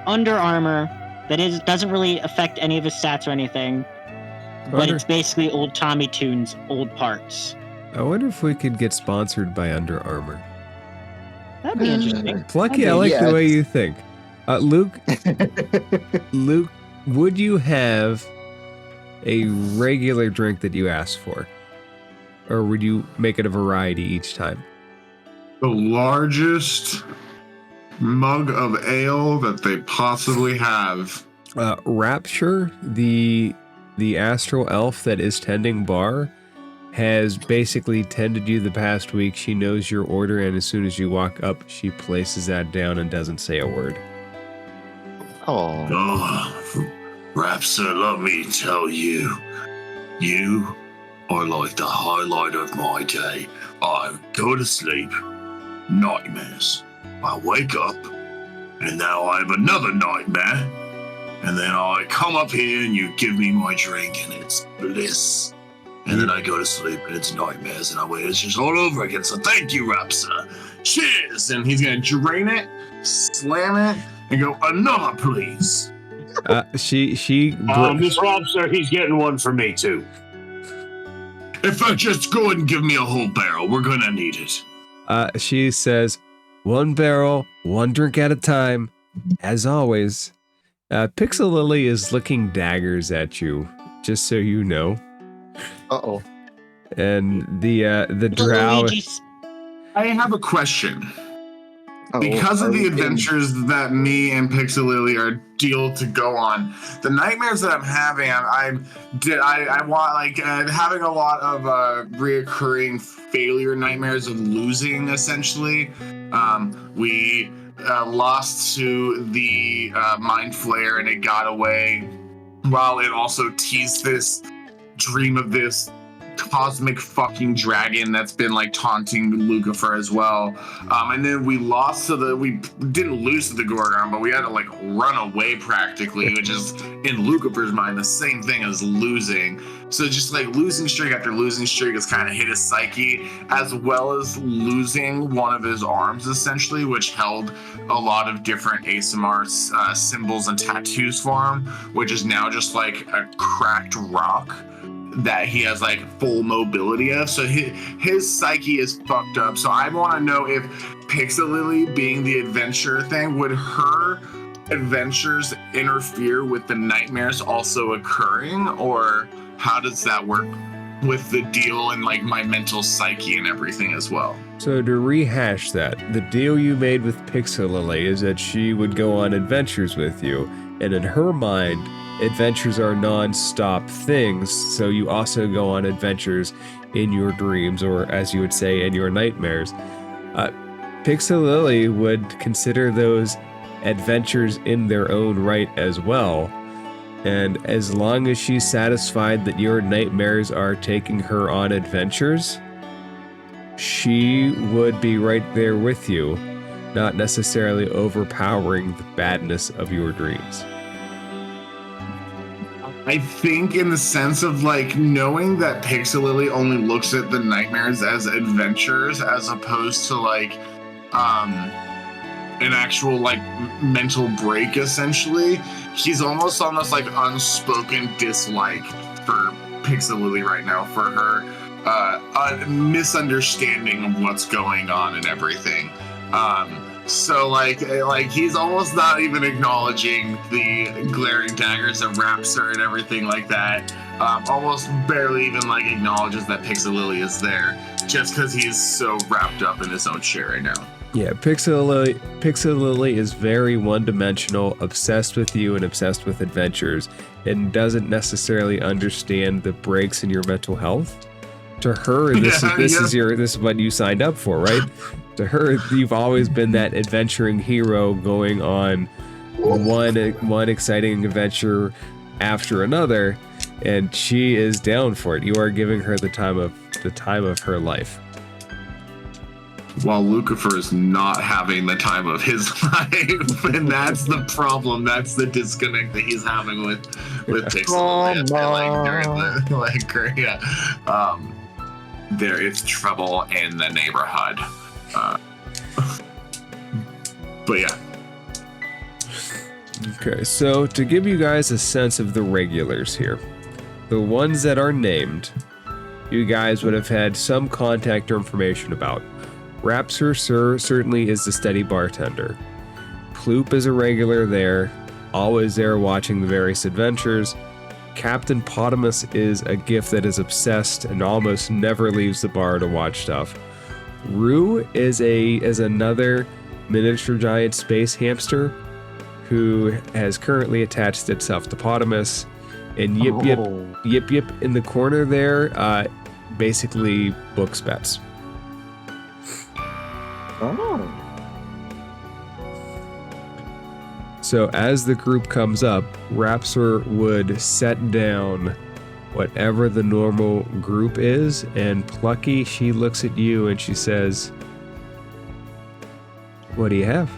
under armor that doesn't really affect any of his stats or anything, but it's basically old Tommy Tune's old parts. I wonder if we could get sponsored by Under Armour. That'd be interesting. Plucky, I like the way you think. Luke, would you have a regular drink that you ask for? Or would you make it a variety each time? The largest mug of ale that they possibly have. Rapture, the astral elf that is tending bar, has basically tended you the past week. She knows your order, and as soon as you walk up, she places that down and doesn't say a word. Oh, Rapture, let me tell you, you are like the highlight of my day. I go to sleep, nightmares. I wake up, and now I have another nightmare. And then I come up here and you give me my drink and it's bliss. And then I go to sleep and it's nightmares and I wait. It's just all over again. So thank you, Rapsa. Cheers! And he's gonna drain it, slam it, and go, another, please. Miss Rapsa, he's getting one for me too. In fact, just go ahead and give me a whole barrel. We're gonna need it. She says, 1 barrel, 1 drink at a time, as always. Pixel Lily is looking daggers at you, just so you know. Uh-oh. And the drow... I have a question. Because of the adventures that me and Pixel Lily are deal to go on, the nightmares that I'm having, I want like having a lot of reoccurring failure nightmares of losing. Essentially, we lost to the Mind Flayer and it got away, while it also teased this dream of this cosmic fucking dragon that's been like taunting Lucifer as well. And then we didn't lose to the Gorgon, but we had to like run away practically, which is in Lucifer's mind the same thing as losing. So just like losing streak after losing streak has kind of hit his psyche, as well as losing one of his arms essentially, which held a lot of different ASMR symbols and tattoos for him, which is now just like a cracked rock that he has like full mobility of. So his psyche is fucked up. So I want to know if Pixel Lily being the adventure thing, would her adventures interfere with the nightmares also occurring, or how does that work with the deal and like my mental psyche and everything as well? So to rehash that, the deal you made with Pixel Lily is that she would go on adventures with you, and in her mind, adventures are non-stop things, so you also go on adventures in your dreams, or as you would say, in your nightmares. Pixel Lily would consider those adventures in their own right as well. And as long as she's satisfied that your nightmares are taking her on adventures, she would be right there with you, not necessarily overpowering the badness of your dreams. I think in the sense of like knowing that Pixel Lily only looks at the nightmares as adventures as opposed to like an actual like mental break, essentially. He's almost like unspoken dislike for Pixel Lily right now, for her a misunderstanding of what's going on and everything. So like he's almost not even acknowledging the glaring daggers that wraps her and everything like that. Almost barely even like acknowledges that Pixel Lily is there, just because he's so wrapped up in his own shit right now. Yeah, Pixel Lily is very one-dimensional, obsessed with you and obsessed with adventures, and doesn't necessarily understand the breaks in your mental health. To her, this is what you signed up for, right? To her, you've always been that adventuring hero going on one exciting adventure after another, and she is down for it. You are giving her the time of her life. While Lucifer is not having the time of his life, and that's the problem. That's the disconnect that he's having with Pixel. There is trouble in the neighborhood. But yeah. Okay, so to give you guys a sense of the regulars here, the ones that are named, you guys would have had some contact or information about. Rapser Sir certainly is the steady bartender. Ploop is a regular there, always there watching the various adventures. Captain Potamus is a gift that is obsessed and almost never leaves the bar to watch stuff. Rue is another miniature giant space hamster who has currently attached itself to Potamus. And Yip Yip in the corner there basically books bets. Oh. So as the group comes up, Rapser would set down whatever the normal group is, and Plucky, she looks at you and she says, "What do you have?"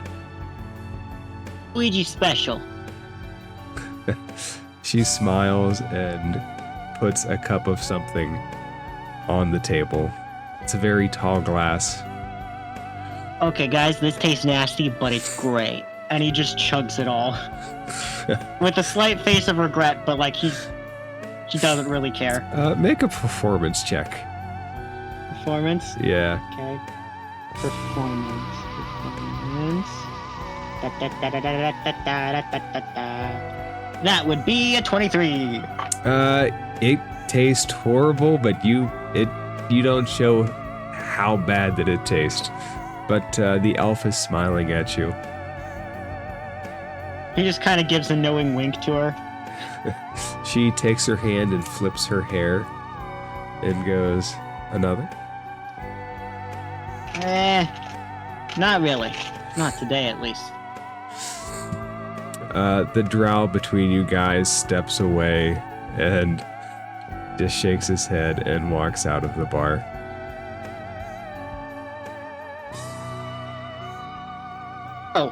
Luigi special. She smiles and puts a cup of something on the table. It's a very tall glass. Okay, guys, this tastes nasty, but it's great. And he just chugs it all. With a slight face of regret, but like he doesn't really care. Make a performance check. Performance? Yeah. Okay. Performance. That would be a 23. It tastes horrible, but you don't show how bad that it tastes. But the elf is smiling at you. He just kind of gives a knowing wink to her. She takes her hand and flips her hair and goes, "Another?" Not really. Not today, at least. The drow between you guys steps away and just shakes his head and walks out of the bar. Oh.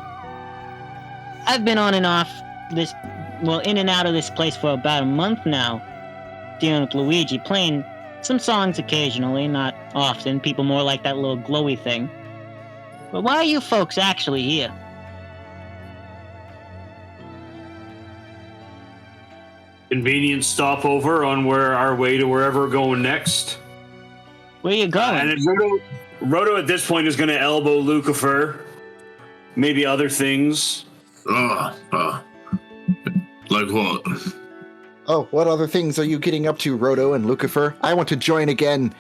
I've been on and off in and out of this place for about a month now. Dealing with Luigi, playing some songs occasionally, not often. People more like that little glowy thing. But why are you folks actually here? Convenient stopover on our way to wherever we're going next. Where you going? And Roto at this point is going to elbow Lucifer. Maybe other things. Like what? Oh, what other things are you getting up to, Roto and Lucifer? I want to join again.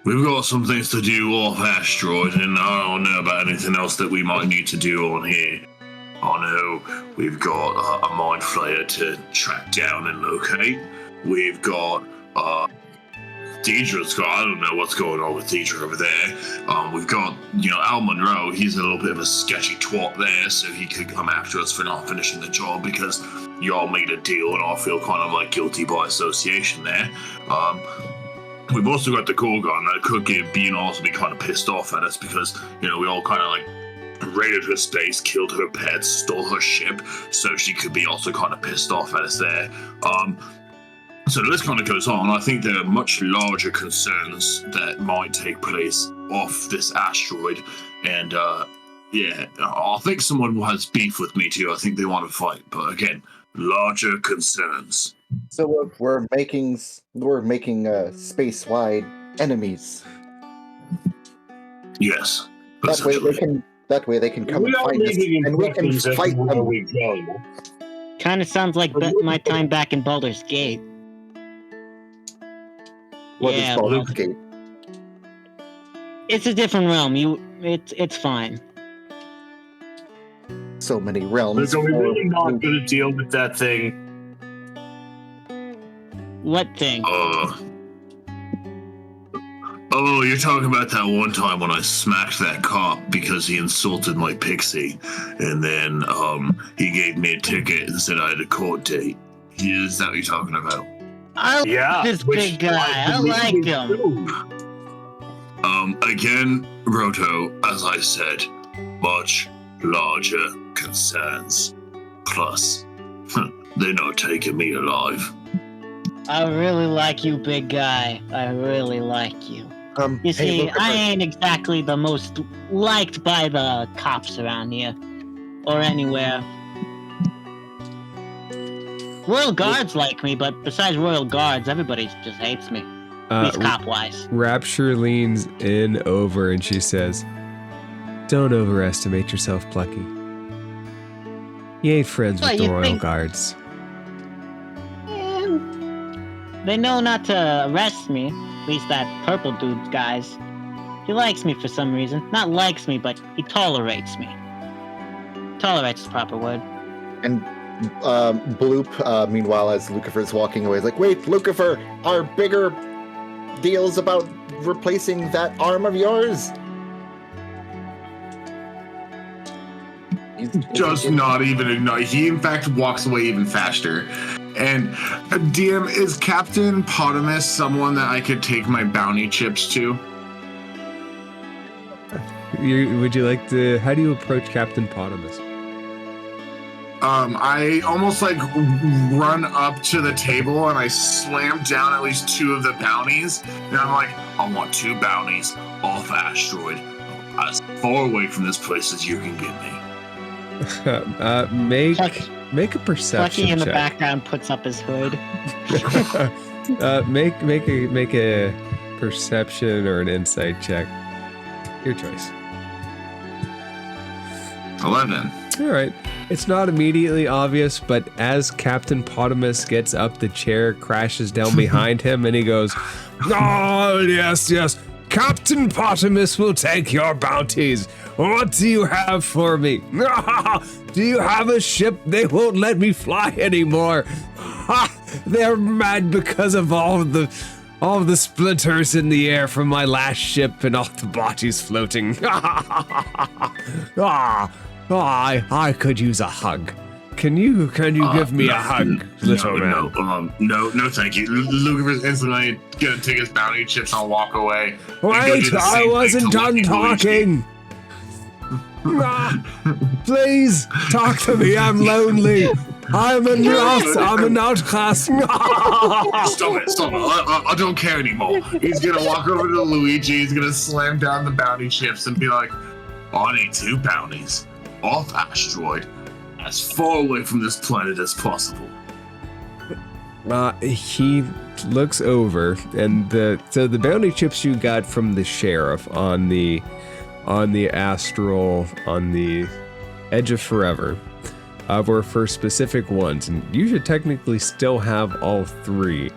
We've got some things to do off asteroid, and I don't know about anything else that we might need to do on here. I know we've got a mind flayer to track down and locate. We've got Deidre's got, I don't know what's going on with Deidre over there. We've got, Al Monroe. He's a little bit of a sketchy twat there, so he could come after us for not finishing the job because y'all made a deal, and I feel kind of like guilty by association there. We've also got the Gorgon that could also be kind of pissed off at us because, we all kind of like raided her space, killed her pets, stole her ship, so she could be also kind of pissed off at us there. So the list kind of goes on. I think there are much larger concerns that might take place off this asteroid. And I think someone has beef with me too. I think they want to fight. But again, larger concerns. So we're making space-wide enemies. Yes. That way they can come and find us, and we can fight them. Kind of sounds like my time back in Baldur's Gate. What is Baldur's Gate? It's a different realm. It's fine. So many realms. Are we really not going to deal with that thing? What thing? Oh, you're talking about that one time when I smacked that cop because he insulted my pixie, and then he gave me a ticket and said I had a court date. Is that what you're talking about? I like this big guy. I like him. Again, Roto, as I said, much larger concerns. Plus, they're not taking me alive. I really like you, big guy. I really like you. You see, I ain't exactly the most liked by the cops around here. Or anywhere. Royal Guards like me, but besides Royal Guards, everybody just hates me. At least cop-wise. Rapture leans in over and she says, "Don't overestimate yourself, Plucky. You ain't friends with the Royal Guards." They know not to arrest me. At least that purple dude, guys. He likes me for some reason. Not likes me, but he tolerates me. Tolerates the proper word. And Bloop, meanwhile, as Lucifer's walking away, is like, "Wait, Lucifer, our bigger deal's about replacing that arm of yours." He's just not even ignore. He, in fact, walks away even faster. And DM, is Captain Potamus someone that I could take my bounty chips to? Would you like to? How do you approach Captain Potamus? I almost like run up to the table and I slam down at least 2 of the bounties. And I'm like, I want 2 bounties off asteroid, as far away from this place as you can get me. Make a perception Lucky in the check. background puts up his hood. Make a perception or an insight check. Your choice. 11. All right. It's not immediately obvious, but as Captain Potamus gets up, the chair crashes down behind him, and he goes, "Oh, yes. Captain Potamus will take your bounties. What do you have for me? Do you have a ship? They won't let me fly anymore. They're mad because of all of the splinters in the air from my last ship and all the bodies floating. I could use a hug. Can you give me a hug, little man? No, thank you. Lucifer's instantly gonna take his bounty chips and walk away. Wait, I wasn't done talking. Please talk to me. I'm lonely. I'm an outcast. Stop it. I don't care anymore. He's gonna walk over to Luigi. He's gonna slam down the bounty chips and be like, I need 2 bounties off asteroid, as far away from this planet as possible. He looks over, and the bounty chips you got from the sheriff on the astral on the edge of forever were for specific ones, and you should technically still have all 3.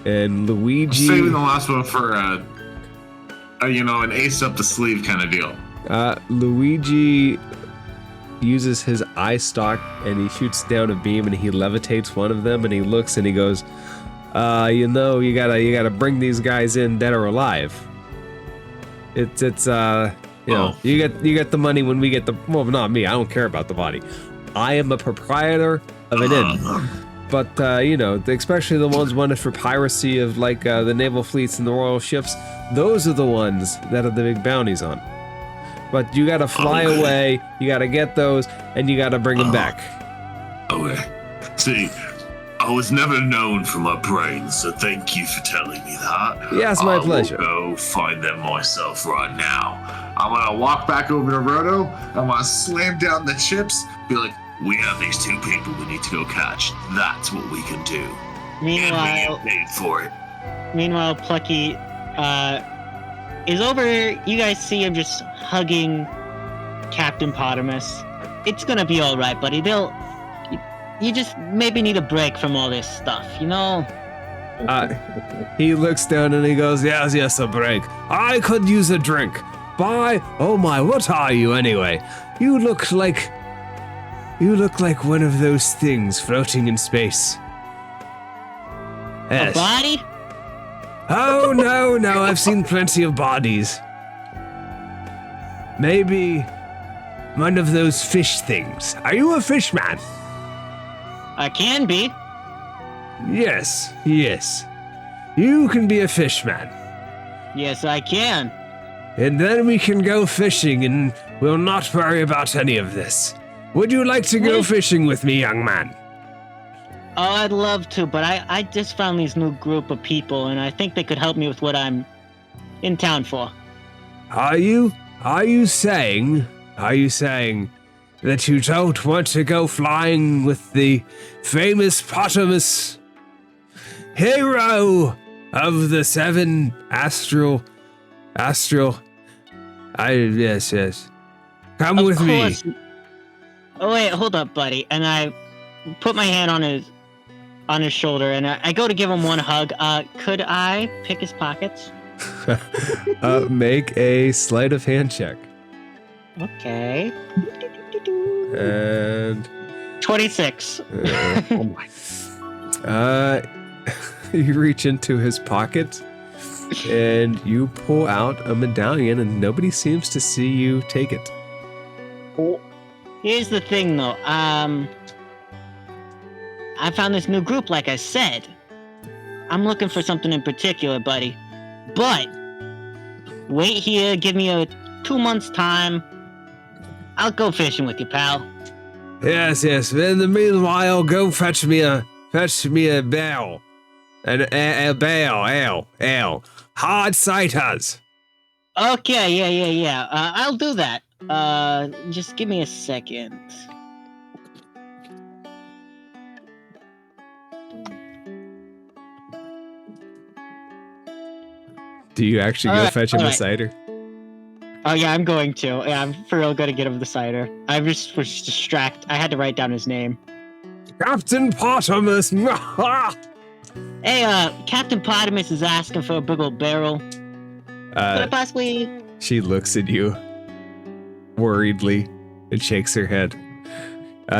And Luigi, I'm saving the last one for an ace up the sleeve kind of deal. Luigi uses his eye stalk and he shoots down a beam and he levitates one of them and he looks and he goes, you gotta bring these guys in dead or alive. You get the money when we get the, well, not me, I don't care about the body. I am a proprietor of an inn. But, especially the ones wanted for piracy of, the naval fleets and the royal ships, those are the ones that are the big bounties on. But you gotta fly away, you gotta get those, and you gotta bring them back. Okay. See, I was never known for my brains, so thank you for telling me that. Yes, my pleasure. I will go find them myself right now. I'm gonna walk back over to Roto, I'm gonna slam down the chips, be like, we have these 2 people we need to go catch. That's what we can do. Meanwhile, and we get paid for it. Meanwhile, Plucky is over here. You guys see him just hugging Captain Potamus. It's gonna be all right, buddy. You just maybe need a break from all this stuff, you know? He looks down and he goes, yes, a break. I could use a drink. Bye. Oh my, what are you anyway? You look like one of those things floating in space. Yes. A body? Oh, no, I've seen plenty of bodies. Maybe one of those fish things. Are you a fish man? I can be. Yes. You can be a fish man. Yes, I can. And then we can go fishing and we'll not worry about any of this. Would you like to go fishing with me, young man? Oh, I'd love to, but I just found this new group of people, and I think they could help me with what I'm in town for. Are you saying that you don't want to go flying with the famous Potamus, hero of the 7 astral? Yes. Come with me. Oh wait, hold up, buddy. And I put my hand on his shoulder, and I go to give him one hug. Could I pick his pockets? Make a sleight of hand check. Okay. And 26. Oh my. You reach into his pocket, and you pull out a medallion, and nobody seems to see you take it. Here's the thing, though. I found this new group, like I said. I'm looking for something in particular, buddy. But wait here, give me a 2 months' time. I'll go fishing with you, pal. Yes. In the meanwhile, go fetch me a bell. A bell, ale. Hard ciders. Okay, yeah. I'll do that. Just give me a second. Do you actually go fetch him a cider? Oh yeah, I'm going to. Yeah, I'm for real gonna get him the cider. I just was distracted. I had to write down his name. Captain Potamus! Hey, Captain Potamus is asking for a big old barrel. Could I possibly... She looks at you worriedly and shakes her head.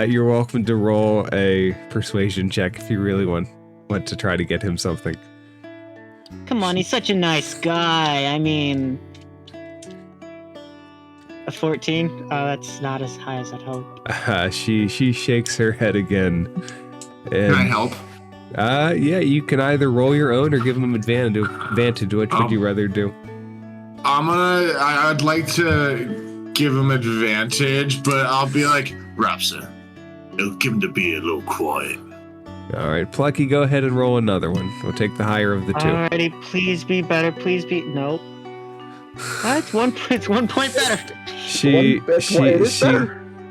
You're welcome to roll a persuasion check if you really want to try to get him something. Come on, he's such a nice guy. I mean... A 14? Oh, that's not as high as I'd hope. She shakes her head again. And, can I help? Yeah, you can either roll your own or give him advantage. Which would you rather do? I'd like to give him advantage, but I'll be like, Rapsa, it'll give him to be a little quiet. All right, Plucky, go ahead and roll another one. We'll take the higher of the two. Alrighty, please be better. Please be... Nope. It's 1 point better.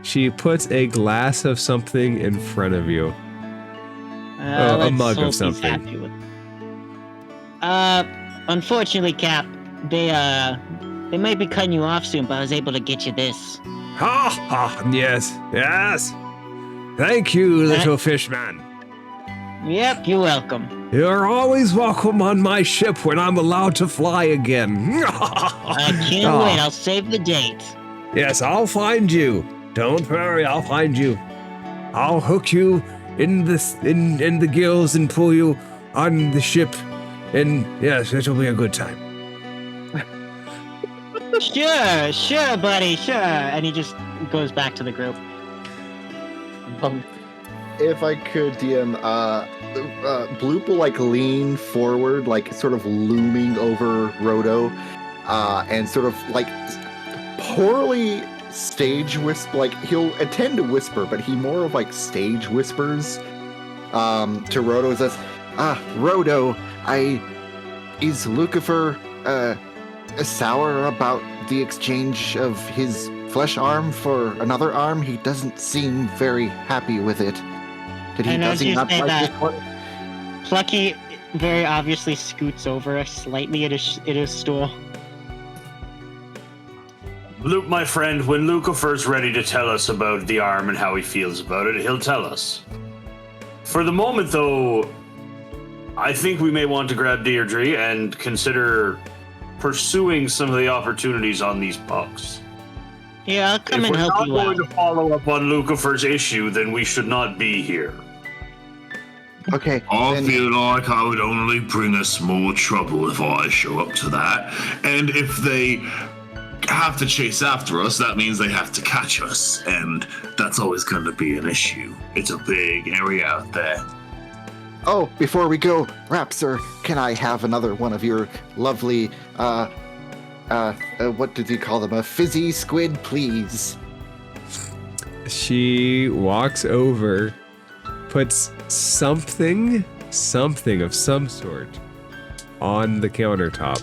She puts a glass of something in front of you. A mug of something. Unfortunately, Cap, they might be cutting you off soon, but I was able to get you this. Yes. Thank you, little fishman. Yep, you're welcome. You're always welcome on my ship when I'm allowed to fly again. I can't wait. I'll save the date. Yes, I'll find you. Don't worry, I'll find you. I'll hook you in the gills and pull you on the ship. And yes, it'll be a good time. Sure, buddy, sure. And he just goes back to the group. If I could, DM, Bloop will like lean forward, like sort of looming over Roto, and sort of like poorly stage whisper. Like he'll attend to whisper, but he more of like stage whispers to Roto. Says, Roto, is Lucifer sour about the exchange of his flesh arm for another arm? He doesn't seem very happy with it. Does he not like this one? Plucky very obviously scoots over slightly at his stool. Luke, my friend, when Lucifer's ready to tell us about the arm and how he feels about it, he'll tell us. For the moment, though, I think we may want to grab Deirdre and consider pursuing some of the opportunities on these pucks. Yeah, I'll come and help you out. If we're not going to follow up on Lucifer's issue, then we should not be here. Okay. I feel like I would only bring us more trouble if I show up to that. And if they have to chase after us, that means they have to catch us. And that's always going to be an issue. It's a big area out there. Oh, before we go, Rapsir, can I have another one of your lovely, what did you call them? A fizzy squid, please. She walks over, puts something of some sort on the countertop.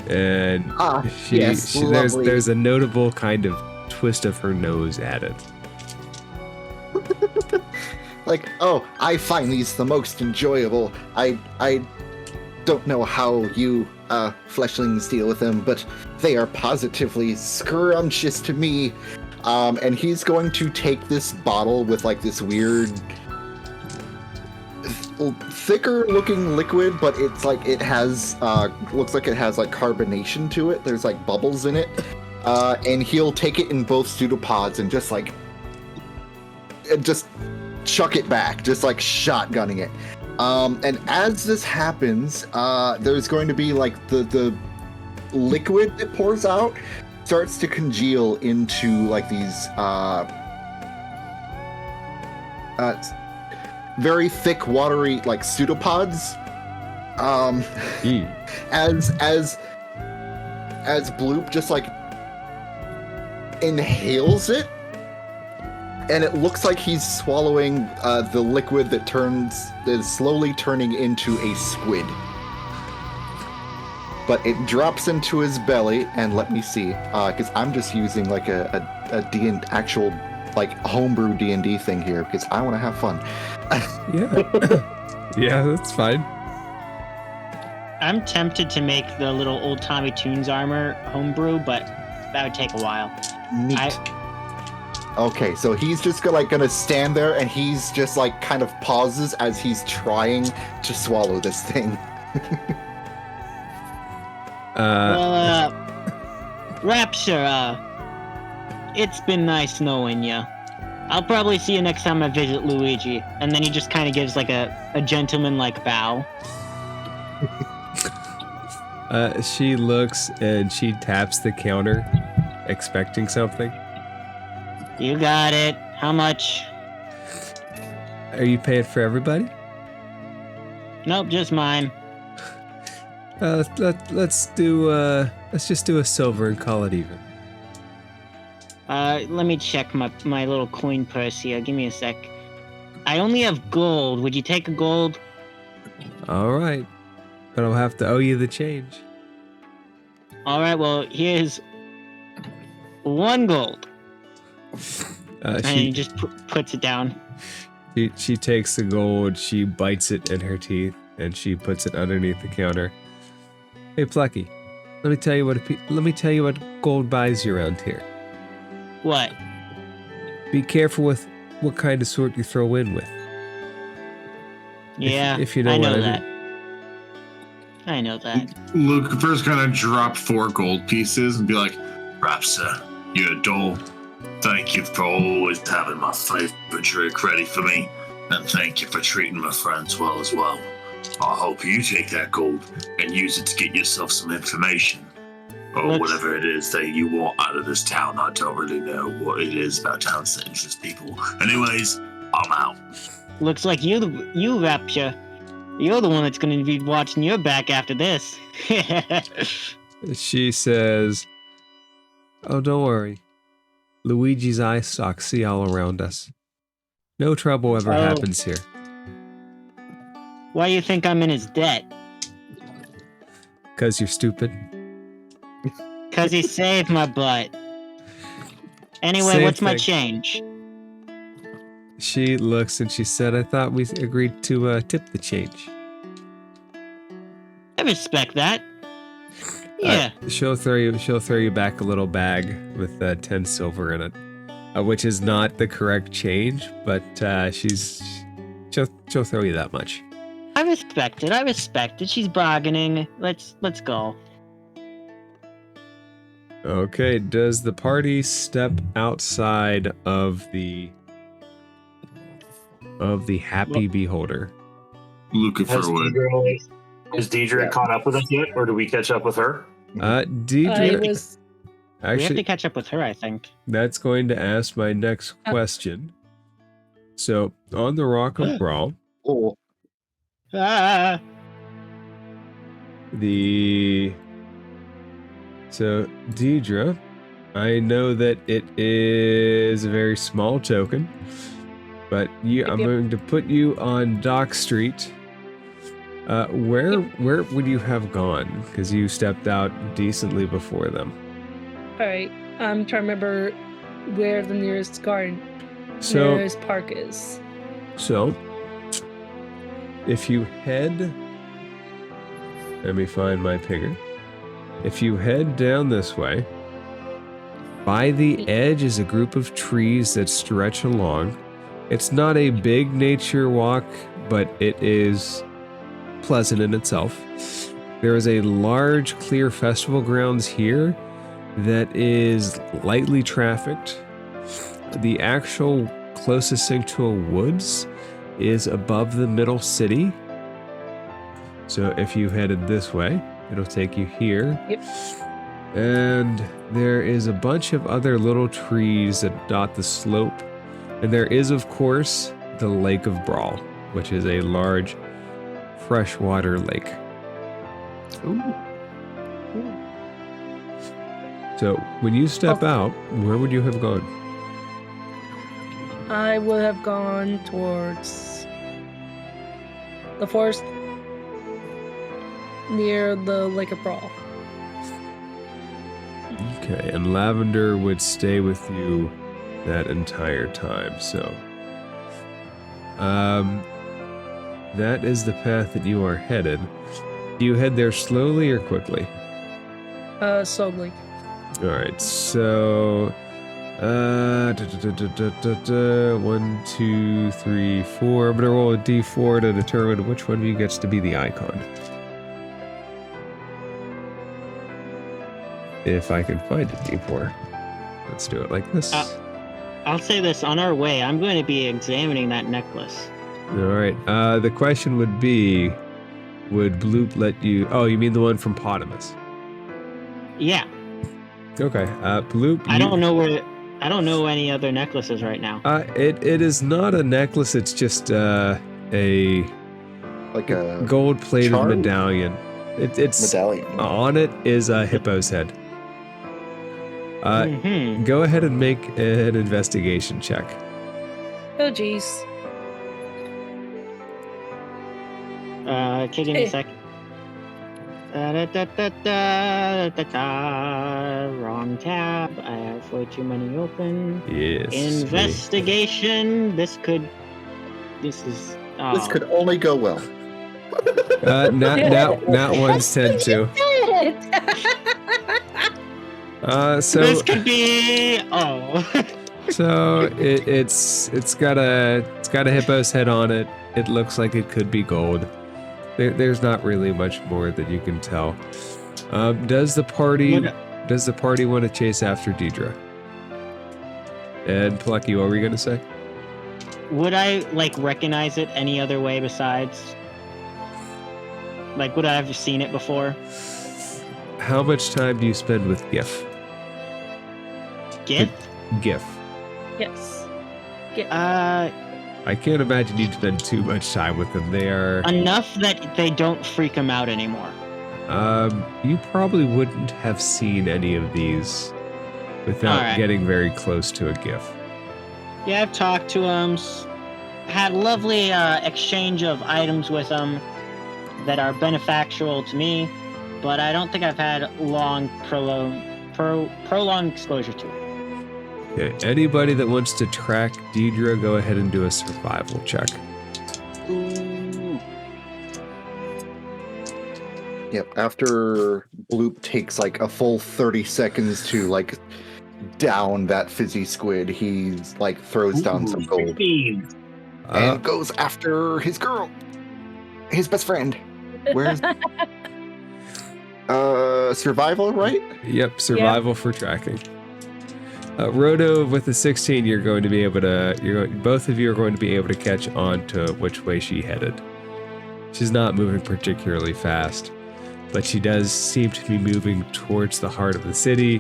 And there's a notable kind of twist of her nose at it. Like, oh, I find these the most enjoyable. I don't know how you fleshlings deal with them, but they are positively scrumptious to me. And he's going to take this bottle with like this weird thicker looking liquid, but it's like it has looks like it has like carbonation to it. There's like bubbles in it. And he'll take it in both pseudopods and just chuck it back, just like shotgunning it. And as this happens, there's going to be like the liquid that pours out starts to congeal into like these very thick, watery like pseudopods. As Bloop just like inhales it, and it looks like he's swallowing the liquid that is slowly turning into a squid. But it drops into his belly, and let me see, because I'm just using like a actual like homebrew D&D thing here because I want to have fun. Yeah, that's fine. I'm tempted to make the little old Tommy Toons armor homebrew, but that would take a while. Neat. Okay, so he's just gonna stand there, and he's just like kind of pauses as he's trying to swallow this thing. Rapture, it's been nice knowing you. I'll probably see you next time I visit Luigi. And then he just kind of gives like a gentleman-like bow. She looks and she taps the counter, expecting something. You got it. How much? Are you paying for everybody? Nope, just mine. Let's just do a silver and call it even. Let me check my little coin purse here. Give me a sec. I only have gold. Would you take a gold? All right, but I'll have to owe you the change. All right. Well, here's 1 gold. And he just puts it down. She takes the gold. She bites it in her teeth, and she puts it underneath the counter. Hey, Plucky, let me tell you what gold buys you around here. What? Be careful with what kind of sword you throw in with. Yeah, if you know what I mean. I know that. Lucifer's gonna drop 4 gold pieces and be like, Rapsa, you adult. Thank you for always having my favorite drink ready for me, and thank you for treating my friends well as well. I hope you take that gold and use it to get yourself some information, or whatever it is that you want out of this town. I don't really know what it is about towns that interest people. Anyways, I'm out. Looks like you, Rapture. You're the one that's going to be watching your back after this. She says, "Oh, don't worry. Luigi's eye stalks see all around us. No trouble ever happens here." Why do you think I'm in his debt? 'Cause you're stupid. 'Cause he saved my butt. Anyway, Same what's my thing. change? She looks and she said, "I thought we agreed to tip the change." I respect that. Yeah. She'll throw you back a little bag with 10 silver in it, which is not the correct change, but she'll throw you that much. I respect it. She's bargaining. Let's go. Okay, does the party step outside of the happy beholder? Lucifer Is Deidre caught up with us yet, or do we catch up with her? Deidre, we have actually, to catch up with her, I think. that's going to ask my next question. So, on the Rock of Bral, Ah. So, Deidre, I know that it is a very small token, but I'm going to put you on Dock Street. Where would you have gone? Because you stepped out decently before them. Alright, I'm trying to remember where the nearest nearest park is. So, if you head... Let me find my pinger. If you head down this way, by the edge is a group of trees that stretch along. It's not a big nature walk, but it is pleasant in itself. There is a large, clear festival grounds here that is lightly trafficked. The actual closest thing to a woods is above the middle city. So if you headed this way, it'll take you here. Yep. And there is a bunch of other little trees that dot the slope. And there is, of course, the Lake of Bral, which is a large freshwater lake. Ooh. So when you step out, where would you have gone? I would have gone towards the forest near the Lake of Bral. Okay, and Lavender would stay with you that entire time, so... that is the path that you are headed. Do you head there slowly or quickly? Slowly. Alright, so... 1, 2, 3, 4. I'm gonna roll a d4 to determine which one of you gets to be the icon. If I can find a d4. Let's do it like this. I'll say this, on our way, I'm going to be examining that necklace. Alright, the question would be, would Bloop let you... Oh, you mean the one from Potamus? Yeah. Okay, Bloop... I don't know any other necklaces right now. It is not a necklace, it's just a gold-plated medallion. It's medallion. On it is a hippo's head. Go ahead and make an investigation check. Oh, jeez. Give me a sec. Wrong tab. I have way too many open. Yes. Investigation. This could only go well. Not one's 10 too. So this could be So it's got a hippo's head on it. It looks like it could be gold. There's not really much more that you can tell. Does the party want to chase after Deidre? And Plucky, what were you going to say? Would I, like, recognize it any other way besides... Like, would I have seen it before? How much time do you spend with GIF? GIF? GIF. Yes. I can't imagine you'd spend too much time with them. They are... Enough that they don't freak them out anymore. You probably wouldn't have seen any of these without getting very close to a GIF. Yeah, I've talked to them, had lovely exchange of items with them that are beneficial to me, but I don't think I've had prolonged exposure to it. Okay, anybody that wants to track Deidre, go ahead and do a survival check. Ooh. Yep, after Bloop takes like a full 30 seconds to like down that fizzy squid, he's like throws down some gold 16. and goes after his girl, his best friend. Where's survival, right? Yep, survival for tracking. Roto, with the 16, you're going to be able to. Both of you are going to be able to catch on to which way she headed. She's not moving particularly fast, but she does seem to be moving towards the heart of the city.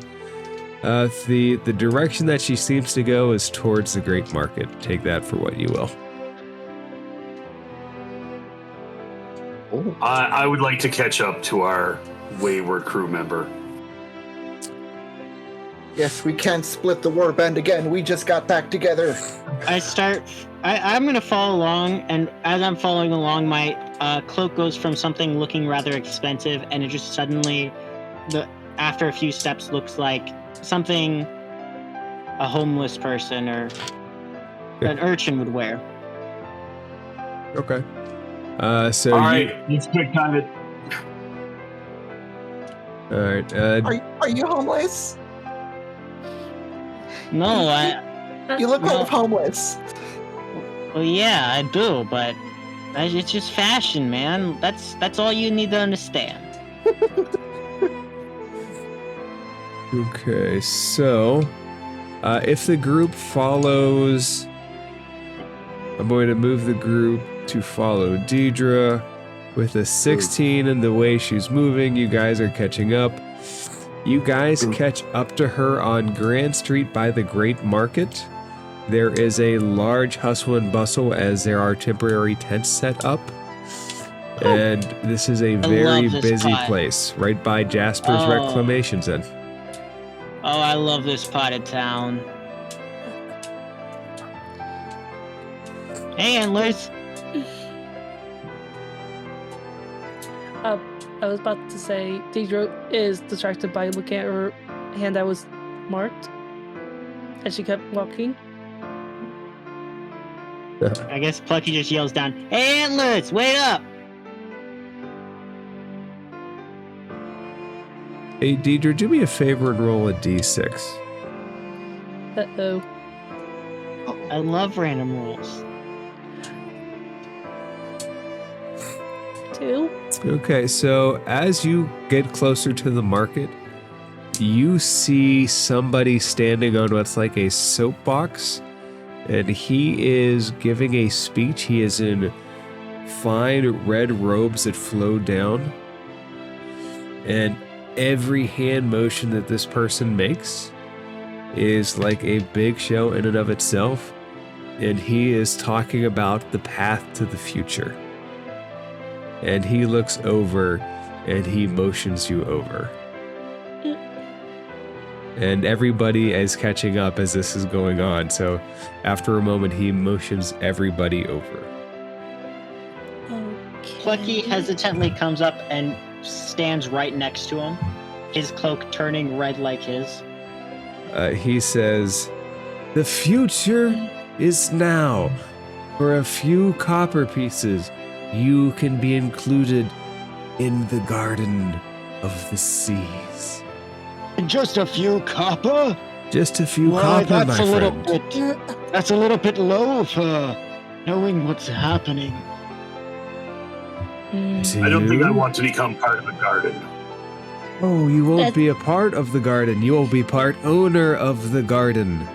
The direction that she seems to go is towards the Great Market. Take that for what you will. I would like to catch up to our wayward crew member. Yes, we can't split the warband again. We just got back together. I'm going to follow along, and as I'm following along, my cloak goes from something looking rather expensive, and it just suddenly, after a few steps, looks like something a homeless person or an urchin would wear. Okay. All right, let's quick time it. All right. Are you homeless? No, You look kind of homeless. Well, yeah, I do, but it's just fashion, man. That's all you need to understand. Okay, so if the group follows, I'm going to move the group to follow Deidre. With a 16 and the way she's moving, you guys are catching up. You guys catch up to her on Grand Street by the Great Market. There is a large hustle and bustle as there are temporary tents set up. And this is a very busy place, right by Jasper's Reclamation Zen. Oh, I love this part of town. Hey, Antlers. I was about to say, Deidre is distracted by looking at her hand that was marked as she kept walking. I guess Plucky just yells down, "Hey, Antlers, wait up!" Hey, Deidre, do me a favor and roll a d6. Uh-oh. I love random rolls. 2. Okay, so as you get closer to the market, you see somebody standing on what's like a soapbox, and he is giving a speech. He is in fine red robes that flow down, and every hand motion that this person makes is like a big show in and of itself, and he is talking about the path to the future. And he looks over and he motions you over. And everybody is catching up as this is going on. So after a moment, he motions everybody over. Okay. Plucky hesitantly comes up and stands right next to him, his cloak turning red like his. He says, "The future is now. For a few copper pieces, you can be included in the Garden of the Seas." Just a few copper? Just a few copper, my friend. That's a little bit low for knowing what's happening. I don't think I want to become part of the garden. Oh, you won't be a part of the garden. You will be part owner of the garden.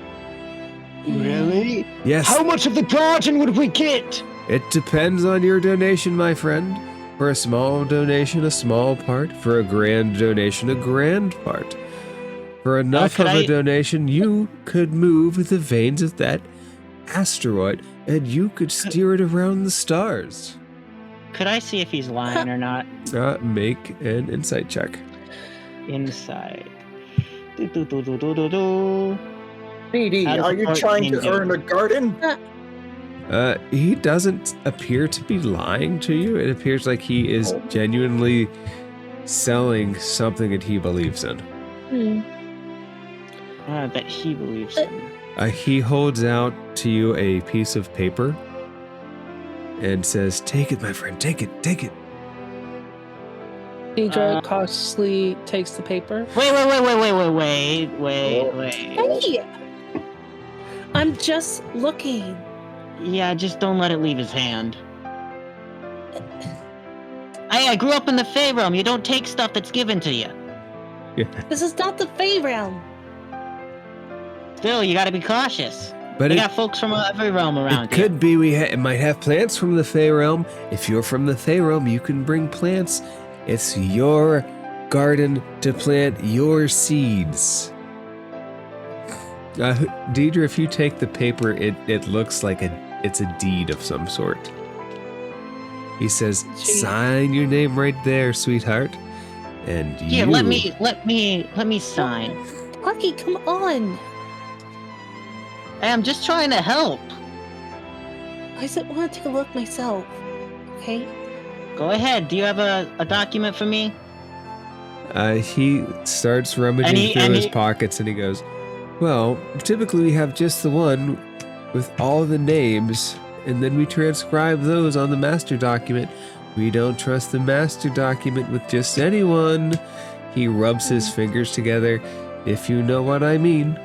Really? Yes. How much of the garden would we get? It depends on your donation, my friend. For a small donation, a small part. For a grand donation, a grand part. For enough of a donation, you could move the veins of that asteroid, and you could steer it around the stars. Could I see if he's lying or not? Make an insight check. Insight. BD, are you trying to earn a garden? He doesn't appear to be lying to you. It appears like he is genuinely selling something that he believes in. That he believes in. He holds out to you a piece of paper and says, "Take it, my friend, take it, take it." Deidre cautiously takes the paper. Wait. Hey! I'm just looking. Yeah, just don't let it leave his hand. I grew up in the Fey realm. You don't take stuff that's given to you. Yeah. This is not the Fey realm. Still, you gotta be cautious. But we got folks from every realm around It could be it might have plants from the Fey realm. If you're from the Fey realm, you can bring plants. It's your garden to plant your seeds. Deidre, if you take the paper, it looks like it's a deed of some sort. He says, "Sign your name right there, sweetheart." And yeah, let me sign. Lucky, come on. Hey, I'm just trying to help. I just want to take a look myself. Okay. Go ahead. Do you have a document for me? He starts rummaging through his pockets and he goes, "Well, typically we have just the one with all the names, and then we transcribe those on the master document. We don't trust the master document with just anyone." He rubs his fingers together, if you know what I mean.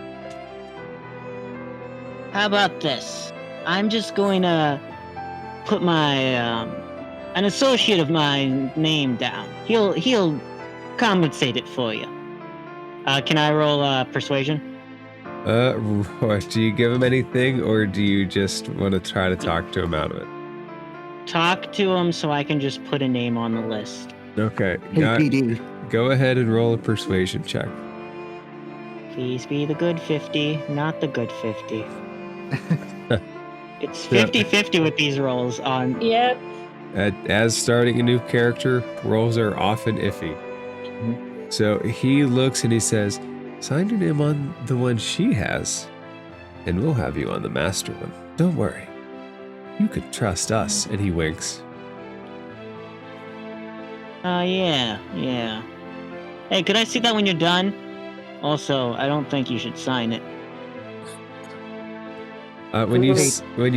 How about this? I'm just going to put my an associate of mine name down. He'll compensate it for you. Can I roll persuasion? Do you give him anything, or do you just want to try to talk to him out of it? Talk to him so I can just put a name on the list. Okay. Hey, BD. Go ahead and roll a persuasion check. Please be the good 50, not the good 50. It's 50-50 with these rolls on. Yep. As starting a new character, rolls are often iffy. So he looks and he says, "Sign your name on the one she has, and we'll have you on the master one. Don't worry. You can trust us." And he winks. Yeah. Hey, could I see that when you're done? Also, I don't think you should sign it. When you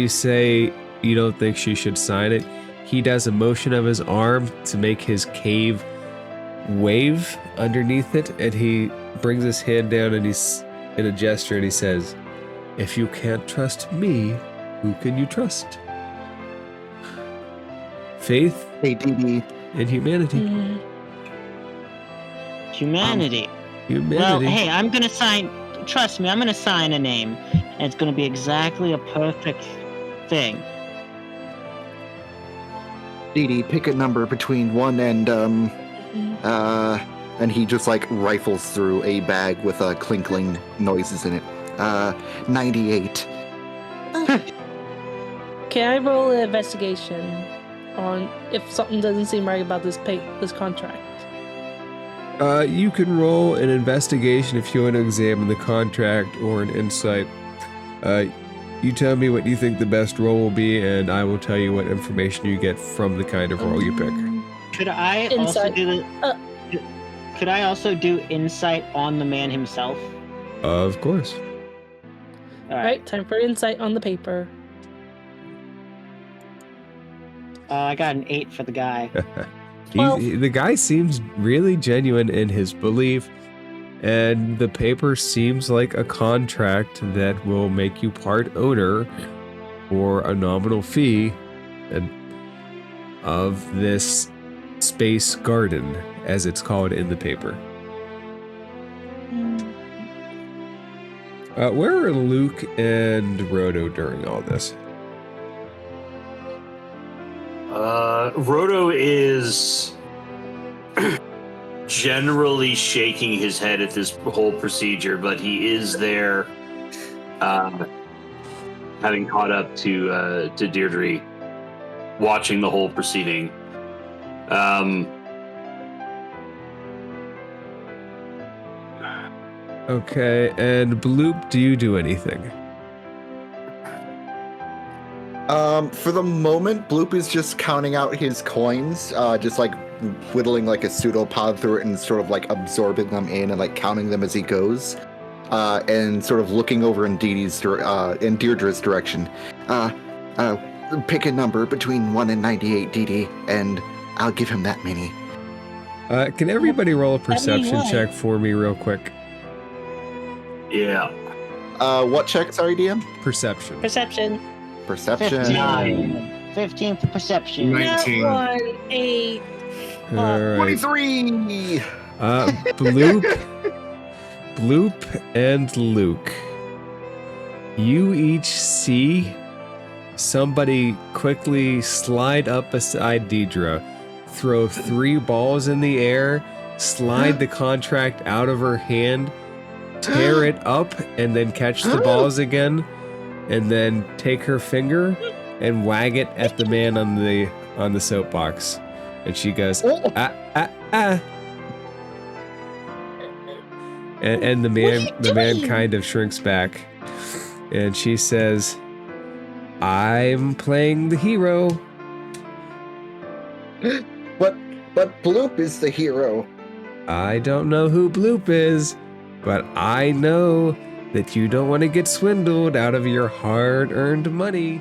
say you don't think she should sign it, he does a motion of his arm to make his cave wave underneath it, and he brings his hand down and he's in a gesture and he says, "If you can't trust me, who can you trust? Faith ADD. and humanity." Humanity. Well, hey, I'm gonna sign. Trust me, I'm gonna sign a name, and it's gonna be exactly a perfect thing. DD, pick a number between 1 and he just like rifles through a bag with clinkling noises in it. 98. Can I roll an investigation on if something doesn't seem right about this contract? You can roll an investigation if you want to examine the contract, or an insight. You tell me what you think the best roll will be, and I will tell you what information you get from the kind of roll you pick. Could I also do insight on the man himself? Of course. All right, time for insight on the paper. I got an 8 for the guy. The guy seems really genuine in his belief, and the paper seems like a contract that will make you part owner for a nominal fee of this space garden, as it's called in the paper. Where are Luke and Roto during all this? Roto is generally shaking his head at this whole procedure, but he is there, having caught up to Deirdre, watching the whole proceeding. Okay, and Bloop, do you do anything? For the moment, Bloop is just counting out his coins, just like whittling like a pseudopod through it and sort of like absorbing them in and like counting them as he goes, and sort of looking over in in Deirdre's direction. Pick a number between 1 and 98, Dee, and I'll give him that many. Can everybody roll a perception check for me real quick? Yeah. What check, sorry, DM? Perception. Perception. Perception. 15 for perception. 19. 8. All right. 23! Bloop and Luke, you each see somebody quickly slide up beside Deidre, throw 3 balls in the air, slide the contract out of her hand, tear it up, and then catch the balls again, and then take her finger and wag it at the man on the soapbox. And she goes, ah, ah, ah. And the man kind of shrinks back. And she says, I'm playing the hero. But Bloop is the hero. I don't know who Bloop is, but I know that you don't want to get swindled out of your hard-earned money.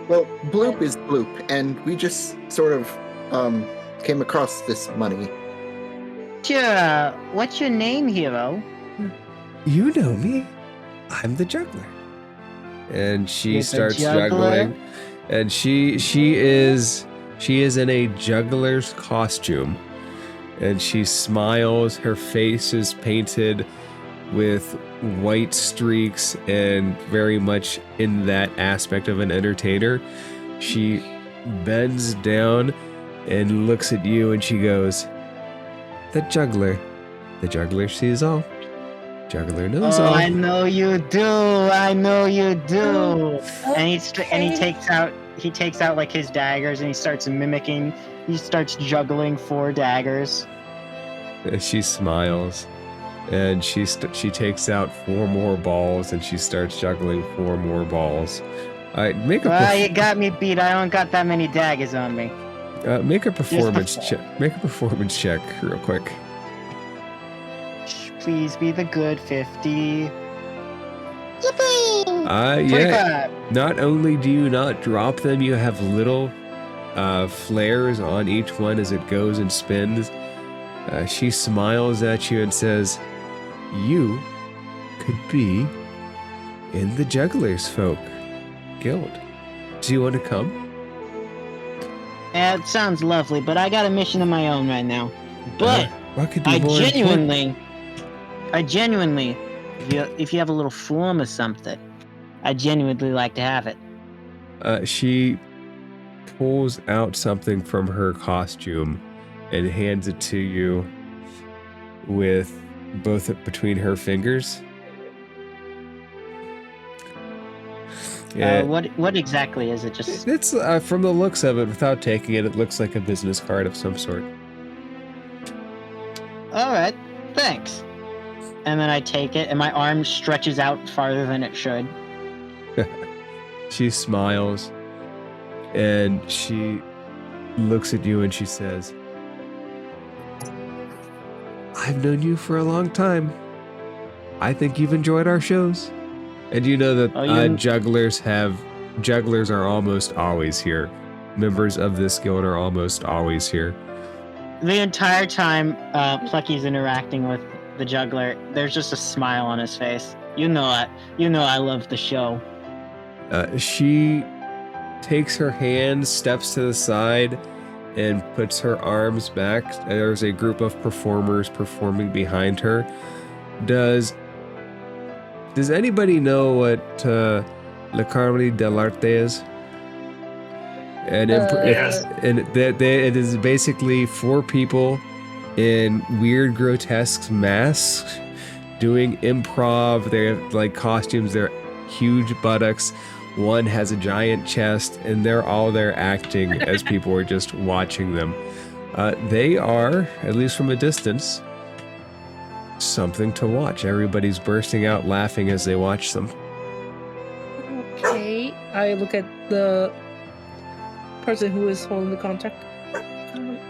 Well, Bloop is Bloop, and we just sort of came across this money. Sure. What's your name, hero? You know me. I'm the juggler. And she You're the starts juggler? juggling. And she is in a juggler's costume. And she smiles. Her face is painted with white streaks and very much in that aspect of an entertainer. She bends down and looks at you and she goes, The juggler sees all. Juggler knows all. I know you do. I know you do. And he takes out like his daggers and he starts mimicking. He starts juggling 4 daggers. And she smiles, and she takes out 4 more balls, and she starts juggling 4 more balls. All right, you got me beat. I don't got that many daggers on me. Make a performance check. Make a performance check, real quick. Please be the good 50. Yeah. 25. Not only do you not drop them, you have little flares on each one as it goes and spins. She smiles at you and says, You could be in the Jugglers Folk Guild. Do you want to come? Yeah, it sounds lovely, but I got a mission of my own right now. But what could be I more genuinely, if you have a little form or something, I genuinely like to have it. She pulls out something from her costume and hands it to you with both between her fingers. What exactly is it? Just it's from the looks of it, without taking it, it looks like a business card of some sort. All right, thanks. And then I take it, and my arm stretches out farther than it should. She smiles, and she looks at you, and she says, I've known you for a long time. I think you've enjoyed our shows. And you know that jugglers are almost always here. Members of this guild are almost always here. The entire time Plucky's interacting with the juggler, there's just a smile on his face. You know I love the show. She takes her hand, steps to the side, and puts her arms back. There's a group of performers performing behind her. Does Does anybody know what La Carme dell'Arte is? Yes. It is basically 4 people in weird, grotesque masks doing improv. They have like costumes. They're huge buttocks. One has a giant chest, and they're all there acting as people are just watching them. They are, at least from a distance, something to watch. Everybody's bursting out laughing as they watch them. Okay, I look at the person who is holding the contract.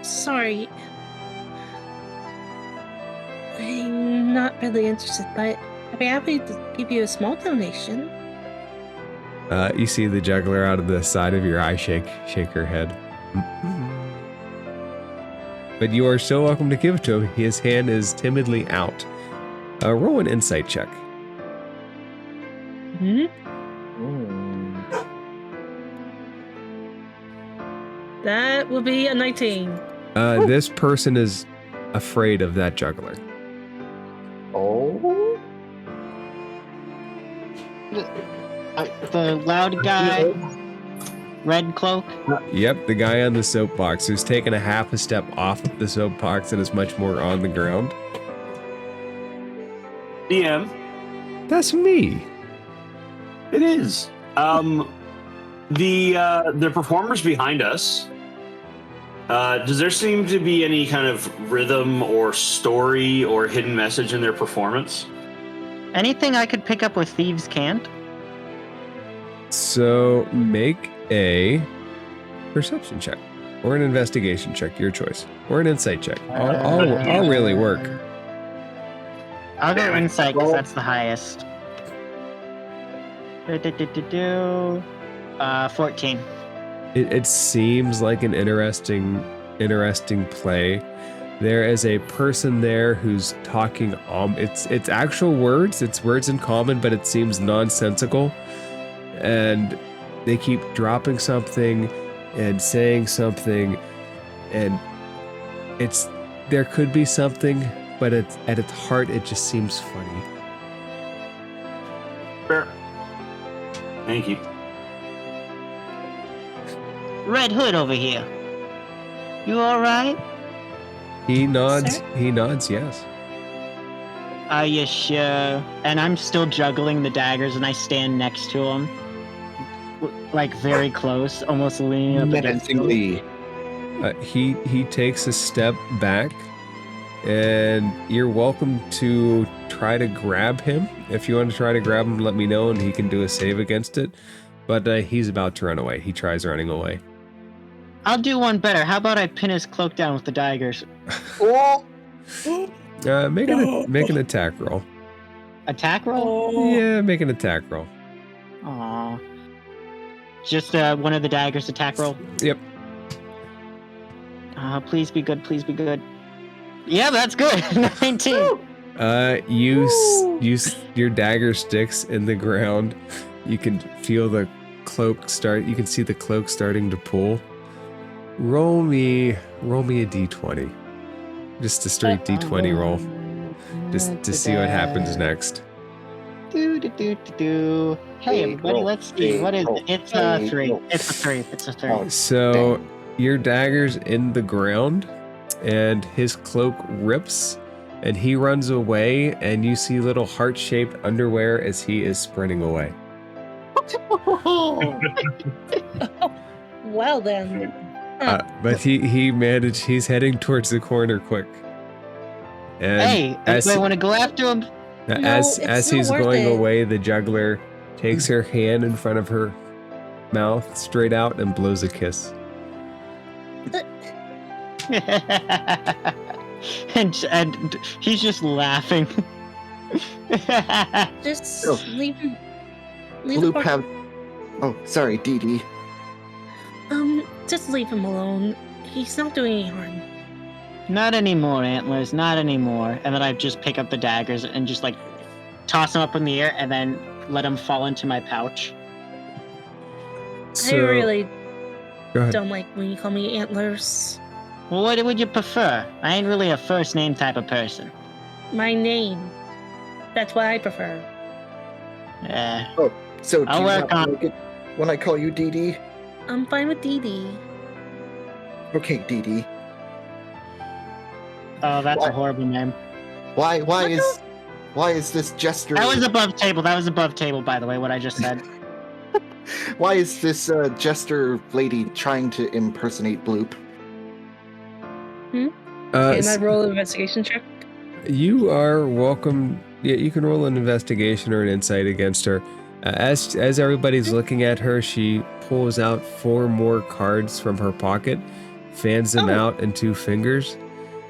Sorry. I'm not really interested, but I'd be happy to give you a small donation. You see the juggler out of the side of your eye shake her head. But you are so welcome to give it to him. His hand is timidly out. Roll an insight check. That would be a 19. This person is afraid of that juggler. Oh. The loud guy, red cloak. Yep, the guy on the soapbox who's taken a half a step off of the soapbox and is much more on the ground. DM. That's me. It is. The performers behind us. Does there seem to be any kind of rhythm or story or hidden message in their performance? Anything I could pick up where thieves can't? So make a perception check or an investigation check, your choice, or an insight check. I'll really work. I'll go insight because that's the highest. 14. It seems like an interesting play. There is a person there who's talking. It's actual words. It's words in common, but it seems nonsensical. And they keep dropping something and saying something, and there could be something, but at its heart it just seems funny. Fair. Thank you. Red Hood over here. You all right? He nods. Sir? He nods. Yes. Are you sure? And I'm still juggling the daggers, and I stand next to him, like very close, almost leaning up against him. Menacingly. He takes a step back, and you're welcome to try to grab him. If you want to try to grab him, let me know, and he can do a save against it. But he's about to run away. He tries running away. I'll do one better. How about I pin his cloak down with the daggers? Oh. Make an attack roll. Attack roll? Yeah, make an attack roll. Aw. Just one of the daggers attack roll? Yep. Please be good, please be good. Yeah, that's good. 19. Your dagger sticks in the ground. You can feel the cloak you can see the cloak starting to pull. Roll me a d20. Just a straight d20 roll. Just to see what happens next. Hey everybody, let's see. What is it? It's a 3. It's a 3. So your dagger's in the ground, and his cloak rips, and he runs away, and you see little heart-shaped underwear as he is sprinting away. Well then. But he's heading towards the corner quick. And Hey, anybody want to go after him? as it's he's not worth going it. away, the juggler takes her hand in front of her mouth straight out and blows a kiss. and he's just laughing. Just Oh. leave him. Loop have. Oh, sorry, Dee Dee. Just leave him alone. He's not doing any harm. Not anymore, Antlers, not anymore. And then I just pick up the daggers and just like toss them up in the air and then let them fall into my pouch. So, I really go ahead. don't like when you call me Antlers. Well, what would you prefer? I ain't really a first name type of person. My name. That's what I prefer. So do I'll you work not on- like it when I call you Dee Dee? I'm fine with Dee Dee. Okay, Dee Dee. Oh, that's What? a horrible name. Why is this jester? That was above table. That was above table, by the way, what I just said. Why is this jester lady trying to impersonate Bloop? Can I roll an investigation check? You are welcome. Yeah, you can roll an investigation or an insight against her. As everybody's looking at her, she pulls out 4 more cards from her pocket, fans them out in 2 fingers,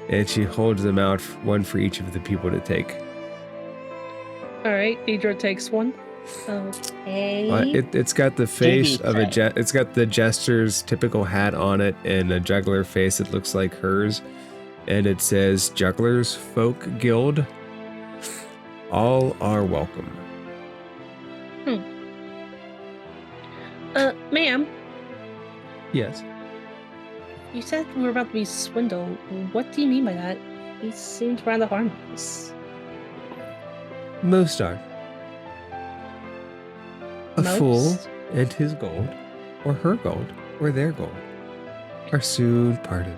and she holds them out, one for each of the people to take. All right, Deidre takes one. Okay. It's got the face JD of it's got the jester's typical hat on it and a juggler face that looks like hers, and it says Jugglers Folk Guild. All are welcome. Ma'am, Yes. you said we were about to be swindled. What do you mean by that? He seemed rather harmless. Most are. A fool Most? and his gold, or her gold, or their gold, are soon parted.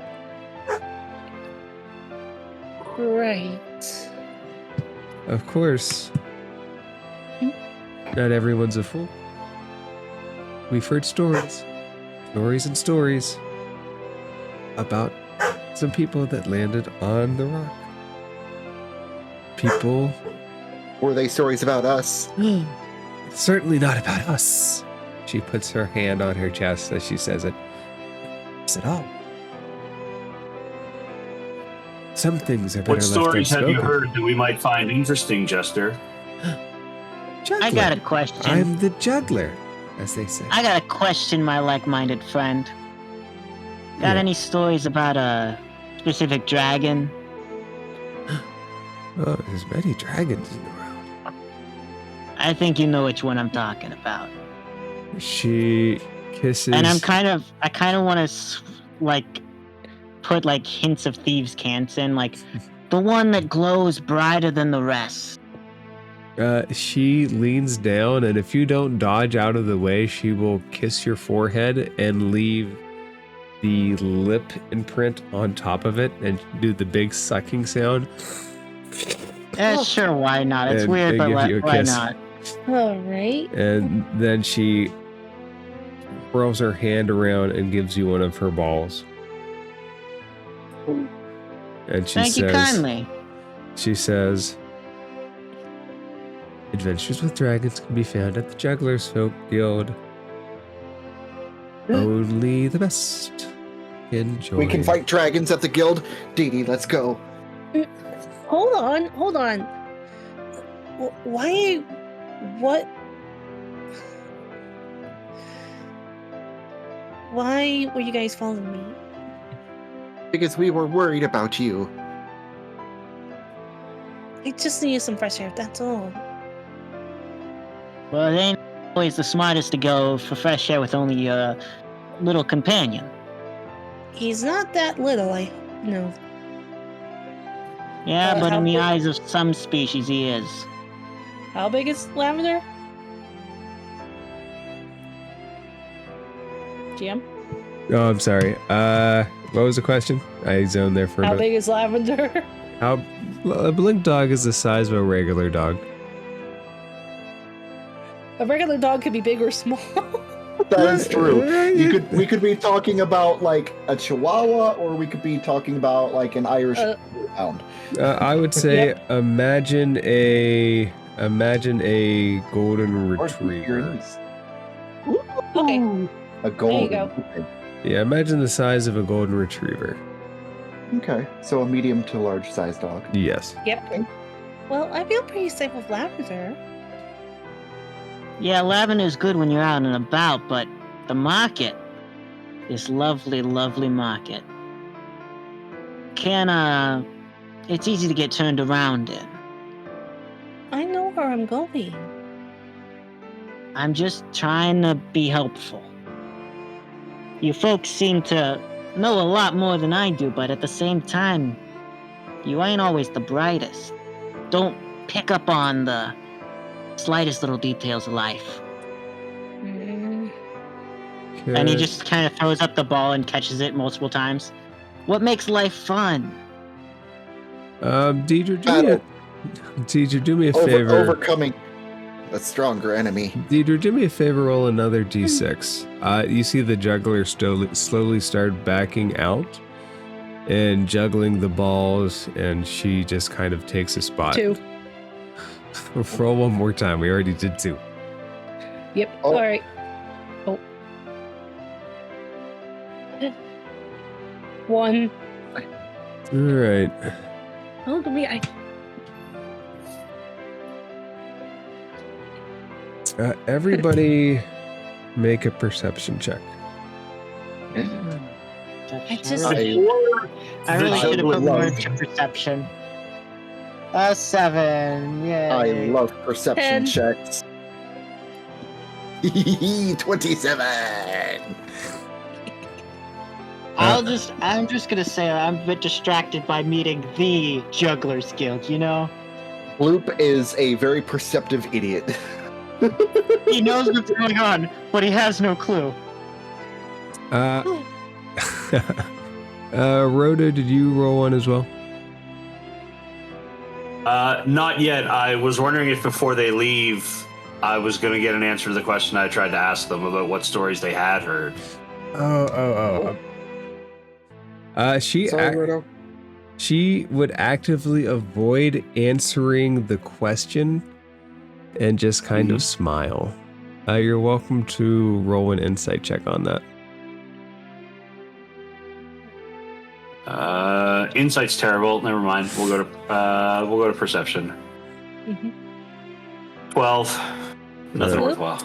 Right. Of course, not everyone's a fool. We've heard stories and stories about some people that landed on the rock. People. Were they stories about us? Certainly not about us. She puts her hand on her chest as she says it. Is it all? Some things are better What left stories have you unspoken. heard that we might find interesting, Jester? Juggler. I got a question. I'm the juggler, as they say. I got a question, my like-minded friend. Got Yeah. any stories about a specific dragon? Oh, there's many dragons in the world. I think you know which one I'm talking about. She kisses. And I kind of want to like put like hints of thieves' cants in, like the one that glows brighter than the rest. She leans down, and if you don't dodge out of the way, she will kiss your forehead and leave the lip imprint on top of it and do the big sucking sound. Sure, why not? It's And weird, they but give you a why kiss. not? All right. And then she whirls her hand around and gives you one of her balls. And she Thank you kindly. She says, Adventures with Dragons can be found at the Jugglers Folk Guild. Only the best enjoy. We can fight dragons at the guild. Dee Dee, let's go. Hold on. Why? What? Why were you guys following me? Because we were worried about you. I just needed some fresh air, that's all. Well, it ain't always the smartest to go for fresh air with only a little companion. He's not that little, I know. Yeah, but how in the big- eyes of some species, he is. How big is Lavender? GM? Oh, I'm sorry. What was the question? I zoned there for a How minute. big is Lavender? A blink dog is the size of a regular dog. A regular dog could be big or small. That is true. We could be talking about like a Chihuahua, or we could be talking about like an Irish Hound. I would say imagine a golden retriever. Okay. A golden. go. Okay. Yeah, imagine the size of a golden retriever. Okay, so a medium to large size dog. Yes. Yep. Well, I feel pretty safe with Lavender. Yeah, Lavender's good when you're out and about, but the market, this lovely, lovely market, it's easy to get turned around in. I know where I'm going. I'm just trying to be helpful. You folks seem to know a lot more than I do, but at the same time, you ain't always the brightest. Don't pick up on the slightest little details of life. Okay. And he just kind of throws up the ball and catches it multiple times. What makes life fun? Deidre, do me a favor. Overcoming a stronger enemy. Deidre, do me a favor, roll another d6. You see the juggler slowly start backing out and juggling the balls, and she just kind of takes a spot. 2. Roll one more time. We already did 2. Yep. Oh. All right. Oh. 1. All right. Oh, look at me. Everybody make a perception check. I just. I really should have put more into perception. 7. Yay. I love perception 10. checks. 27. I'm just gonna say I'm a bit distracted by meeting the Juggler's Guild, you know? Bloop is a very perceptive idiot. He knows what's going on, but he has no clue. Rhoda, did you roll one as well? Not yet. I was wondering if before they leave, I was going to get an answer to the question I tried to ask them about what stories they had heard. She would actively avoid answering the question and just kind of smile. You're welcome to roll an insight check on that. Insight's terrible. Never mind. We'll go to perception. 12. Nothing worthwhile.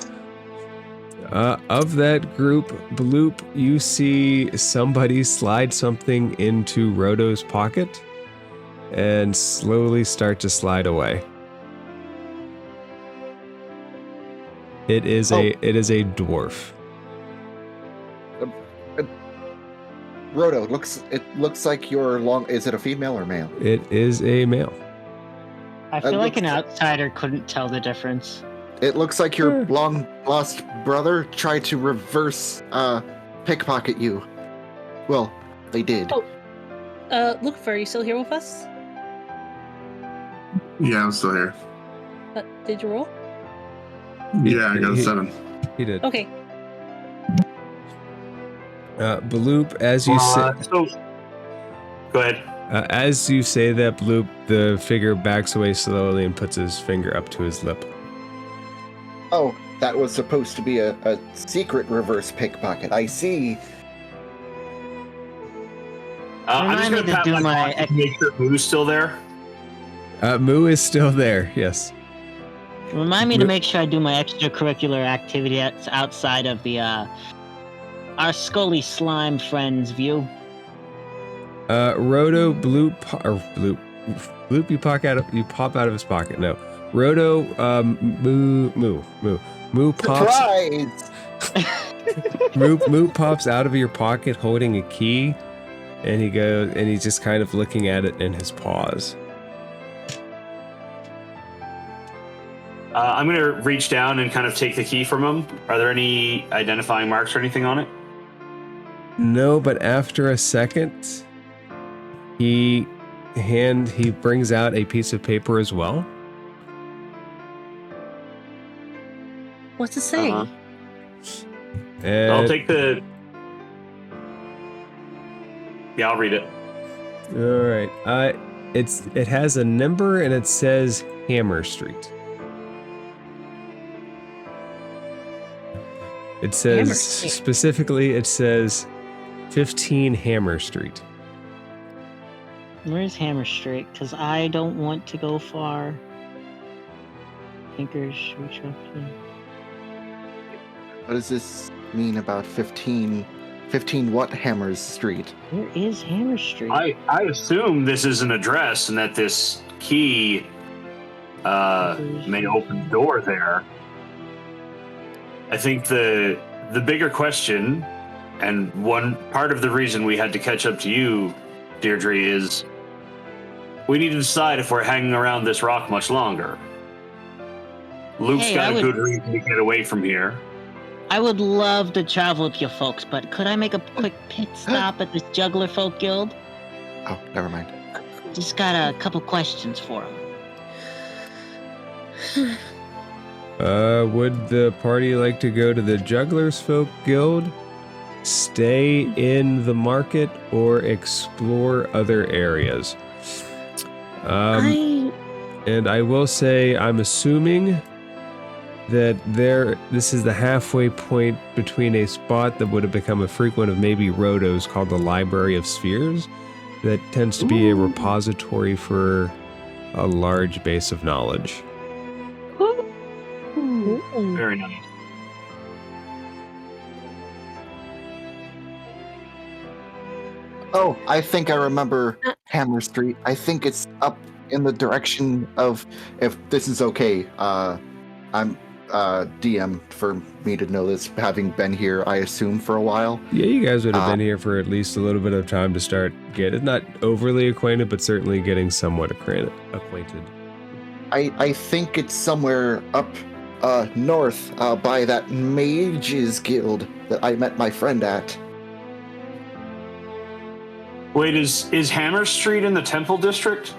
Of that group, Bloop, you see somebody slide something into Roto's pocket and slowly start to slide away. It is a dwarf. Roto, it looks like you're long. Is it a female or male? It is a male. I feel like an outsider couldn't tell the difference. It looks like your long lost brother tried to reverse pickpocket you. Well, they did. Oh. Lucifer, are you still here with us? Yeah, I'm still here. Did you roll? Yeah, I got a 7. He did. Okay. Bloop, as you say, go ahead. As you say that, Bloop, the figure backs away slowly and puts his finger up to his lip. Oh, that was supposed to be a secret reverse pickpocket. I see. I'm just going to pat my pocket to make sure Moo's still there. Moo is still there, yes. Remind me to make sure I do my extracurricular activity outside of the our Scully slime friends view. Roto, Bloop, you pop out of his pocket. No, Roto, Moo pops. Surprise! Moo pops out of your pocket holding a key, and he's just kind of looking at it in his paws. I'm going to reach down and kind of take the key from him. Are there any identifying marks or anything on it? No, but after a second, he brings out a piece of paper as well. What's it say? And I'll take the... Yeah, I'll read it. All right. It has a number and it says Hammer Street. It says specifically, it says 15 Hammer Street. Where's Hammer Street? Because I don't want to go far. Tinkers, restructure. What does this mean about 15 what Hammers Street? Where is Hammer Street? I assume this is an address and that this key may open the door there. I think the bigger question, and one part of the reason we had to catch up to you, Deirdre, is we need to decide if we're hanging around this rock much longer. Luke's got a good reason to get away from here. I would love to travel with you folks, but could I make a quick pit stop at this Juggler Folk Guild? Oh, never mind. Just got a couple questions for him. Would the party like to go to the Jugglers Folk Guild, stay in the market, or explore other areas? And I will say, I'm assuming that this is the halfway point between a spot that would have become a frequent of maybe Roto's called the Library of Spheres, that tends to be a repository for a large base of knowledge. Very nice. Oh, I think I remember Hammer Street. I think it's up in the direction of, if this is okay, I'm DM for me to know this, having been here, I assume, for a while. Yeah, you guys would have been here for at least a little bit of time to start getting, not overly acquainted, but certainly getting somewhat acquainted. I think it's somewhere up north by that Mages Guild that I met my friend at. Wait, is Hammer Street in the Temple District?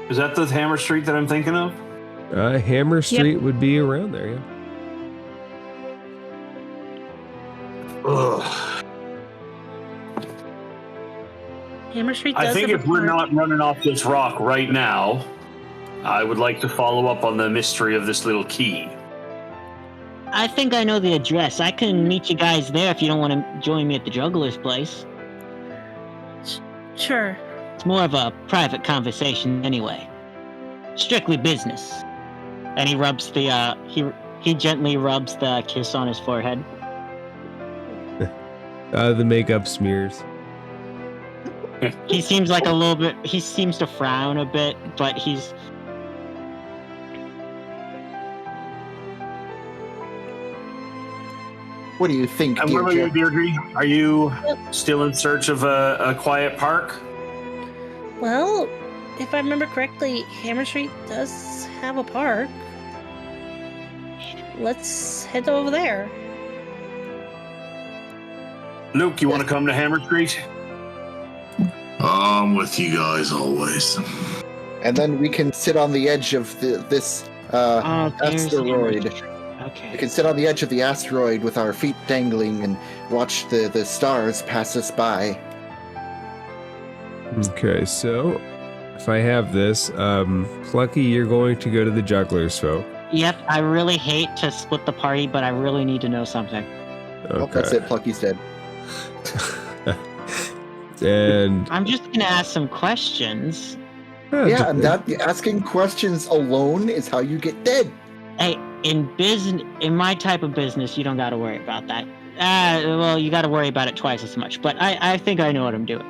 Is that the Hammer Street that I'm thinking of? Hammer Street would be around there, yeah. Ugh. Hammer Street does I think have if a we're park. not running off this rock right now, I would like to follow up on the mystery of this little key. I think I know the address. I can meet you guys there if you don't want to join me at the Juggler's place. Sure. It's more of a private conversation anyway. Strictly business. And he rubs the, he gently rubs the kiss on his forehead. The makeup smears. He seems like a little bit, he seems to frown a bit, but he's... What do you think, And where dear are you, Deirdre? Are you still in search of a quiet park? Well, if I remember correctly, Hammer Street does have a park. Let's head over there. Luke, you want to come to Hammer Street? I'm with you guys always. And then we can sit on the edge of this asteroid. Okay. We can sit on the edge of the asteroid with our feet dangling and watch the stars pass us by. Okay, so if I have this, Plucky, you're going to go to the Jugglers Folk. Yep, I really hate to split the party, but I really need to know something. Okay. Oh, that's it. Plucky's dead. And I'm just gonna ask some questions. Yeah, and that asking questions alone is how you get dead. Hey, in my type of business, you don't gotta worry about that. Well, you gotta worry about it twice as much, but I think I know what I'm doing.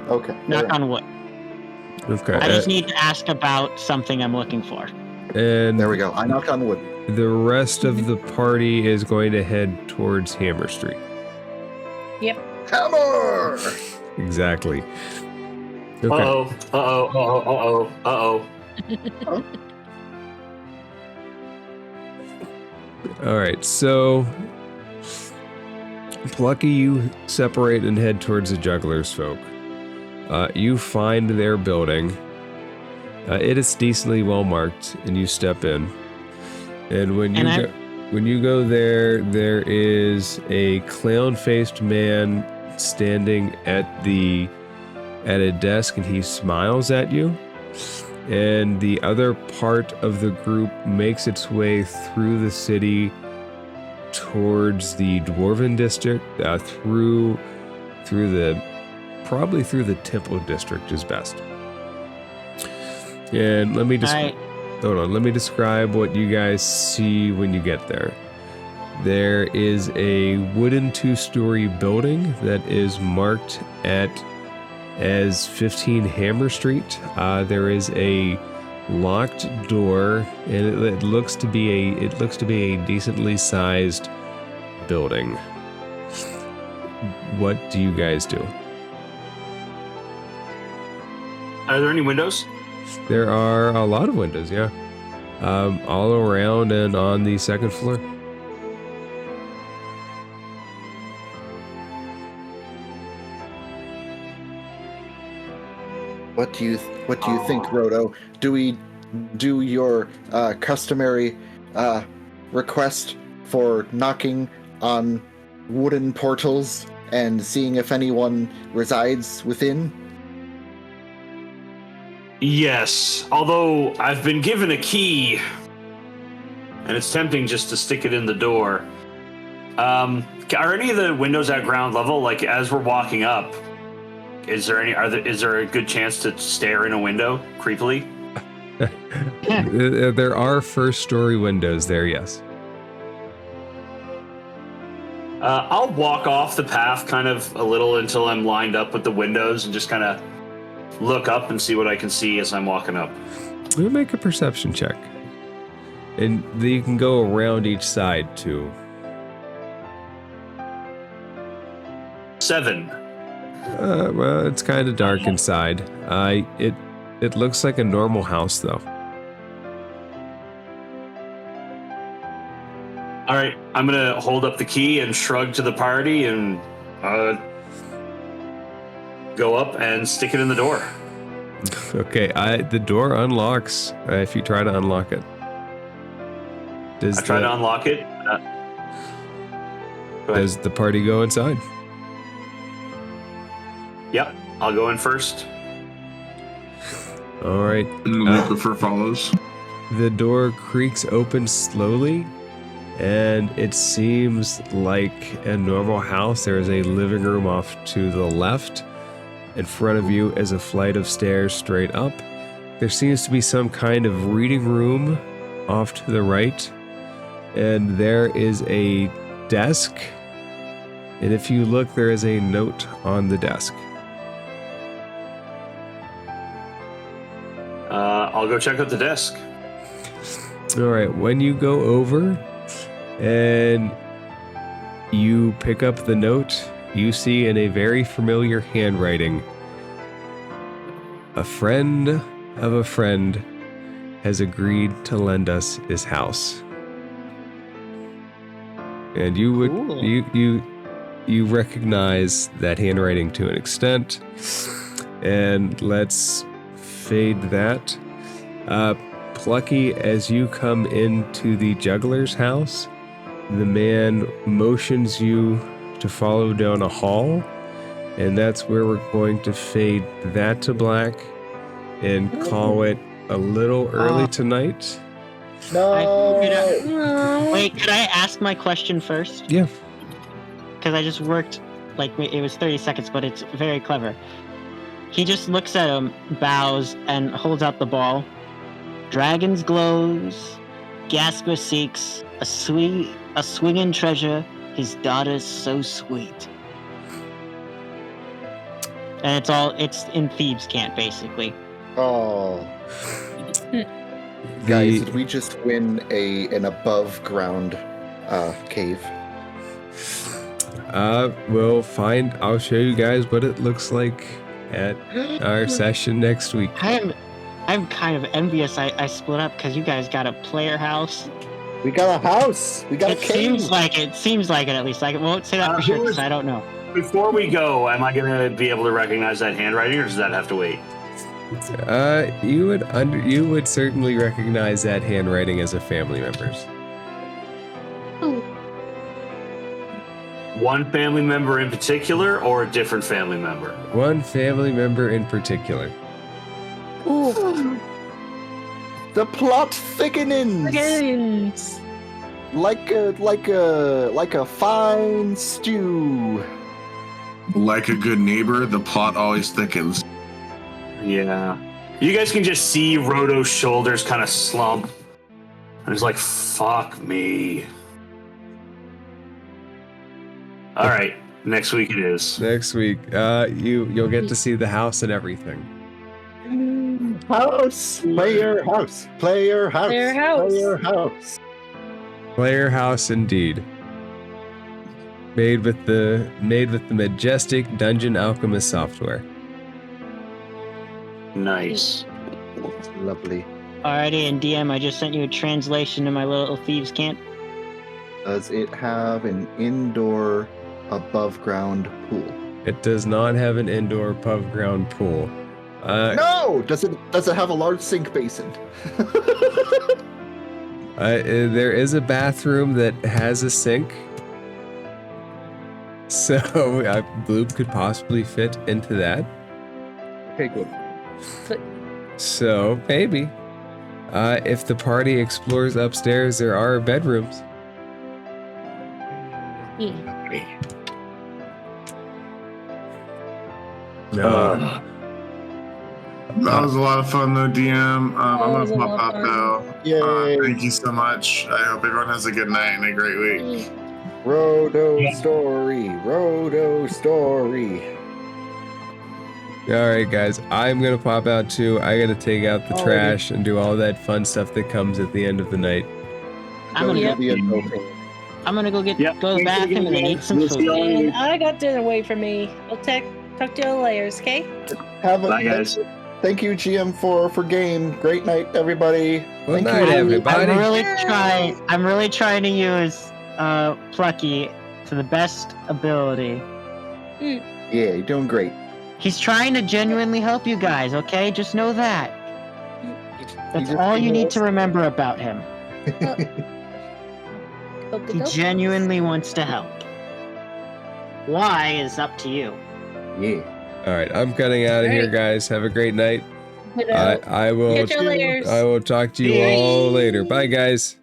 Okay. Knock on wood. Okay. I just need to ask about something I'm looking for. And There we go. I knocked on wood. the rest of the party is going to head towards Hammer Street. Hammer! Exactly. Okay. Uh-oh. All right. So, Plucky, you separate and head towards the Jugglers Folk. You find their building. It is decently well marked, and you step in. And when you go there, there is a clown-faced man standing at a desk, and he smiles at you. And the other part of the group makes its way through the city towards the Dwarven district, through the Temple district is best. And let me describe what you guys see when you get there. There is a wooden 2-story building that is marked as 15 Hammer Street. There is a locked door, and it looks to be a decently sized building. What do you guys do? Are there any windows? There are a lot of windows, yeah. all around and on the second floor. What do you think, Roto? Do we do your customary request for knocking on wooden portals and seeing if anyone resides within? Yes, although I've been given a key, and it's tempting just to stick it in the door. Are any of the windows at ground level? Like as we're walking up, is there a good chance to stare in a window creepily? There are first-story windows there, yes. I'll walk off the path kind of a little until I'm lined up with the windows and just kind of look up and see what I can see as I'm walking up. We'll make a perception check. And you can go around each side, too. 7. Well, it's kind of dark inside. It looks like a normal house, though. All right, I'm gonna hold up the key and shrug to the party and go up and stick it in the door. Okay, the door unlocks if you try to unlock it. I try to unlock it. Does the party go inside? Yep, I'll go in first. All right. Lucifer follows. The door creaks open slowly, and it seems like a normal house. There is a living room off to the left. In front of you is a flight of stairs straight up. There seems to be some kind of reading room off to the right, and there is a desk. And if you look, there is a note on the desk. I'll go check out the desk. All right, when you go over and you pick up the note, you see in a very familiar handwriting, "A friend of a friend has agreed to lend us his house." And you would you recognize that handwriting to an extent. And let's fade that. Plucky, as you come into the juggler's house, the man motions you to follow down a hall, and that's where we're going to fade that to black and call it a little early tonight. No. Wait, could I ask my question first? Yeah. Because I just worked, like, it was 30 seconds, but it's very clever. He just looks at him, bows, and holds out the ball. Dragons glows, Gasper seeks, a swinging treasure, his daughter's so sweet. And it's in Thebes' camp, basically. Oh. Guys, did we just win an above ground cave? We'll find. I'll show you guys what it looks like at our session next week. I'm kind of envious I split up because you guys got a player house. We got a house. We got a cave. Seems like it at least. I won't say that for sure because I don't know. Before we go, am I going to be able to recognize that handwriting, or does that have to wait? You would certainly recognize that handwriting as a family member's. One family member in particular, or a different family member? One family member in particular. Ooh. The plot thickens. Like a fine stew. Like a good neighbor, the plot always thickens. Yeah. You guys can just see Roto's shoulders kind of slump. And he's like, fuck me. All right. Next week it is. Next week. You'll get to see the house and everything. House. Player house. Player house. Player house. Player house. Player house indeed. Made with the majestic Dungeon Alchemist software. Nice. Lovely. Alrighty, and DM, I just sent you a translation to my little thieves' camp. Does it have an indoor above ground pool? It does not have an indoor above ground pool. No! Does it have a large sink basin? There is a bathroom that has a sink. So Bloop could possibly fit into that. Okay, good. So maybe. If the party explores upstairs, there are bedrooms. That was a lot of fun though, DM. I'm gonna pop out though. Yay. Thank you so much. I hope everyone has a good night and a great week. Rodo story. Alright guys, I'm gonna pop out too. I gotta take out the trash and do all that fun stuff that comes at the end of the night. I'm gonna go get go to the bathroom and then eat some food. And I got dinner waiting for me. I'll talk to you later, okay? Bye, guys. Thank you, GM, for game. Great night, everybody. Good night, everybody. I'm really trying to use Plucky to the best ability. Yeah, you're doing great. He's trying to genuinely help you guys, okay? Just know that. That's all you need to remember about him. He genuinely wants to help. Why is up to you. Yeah. Alright, I'm cutting out of here, guys. Have a great night. I will Catch you later. I will talk to you all later. Bye guys.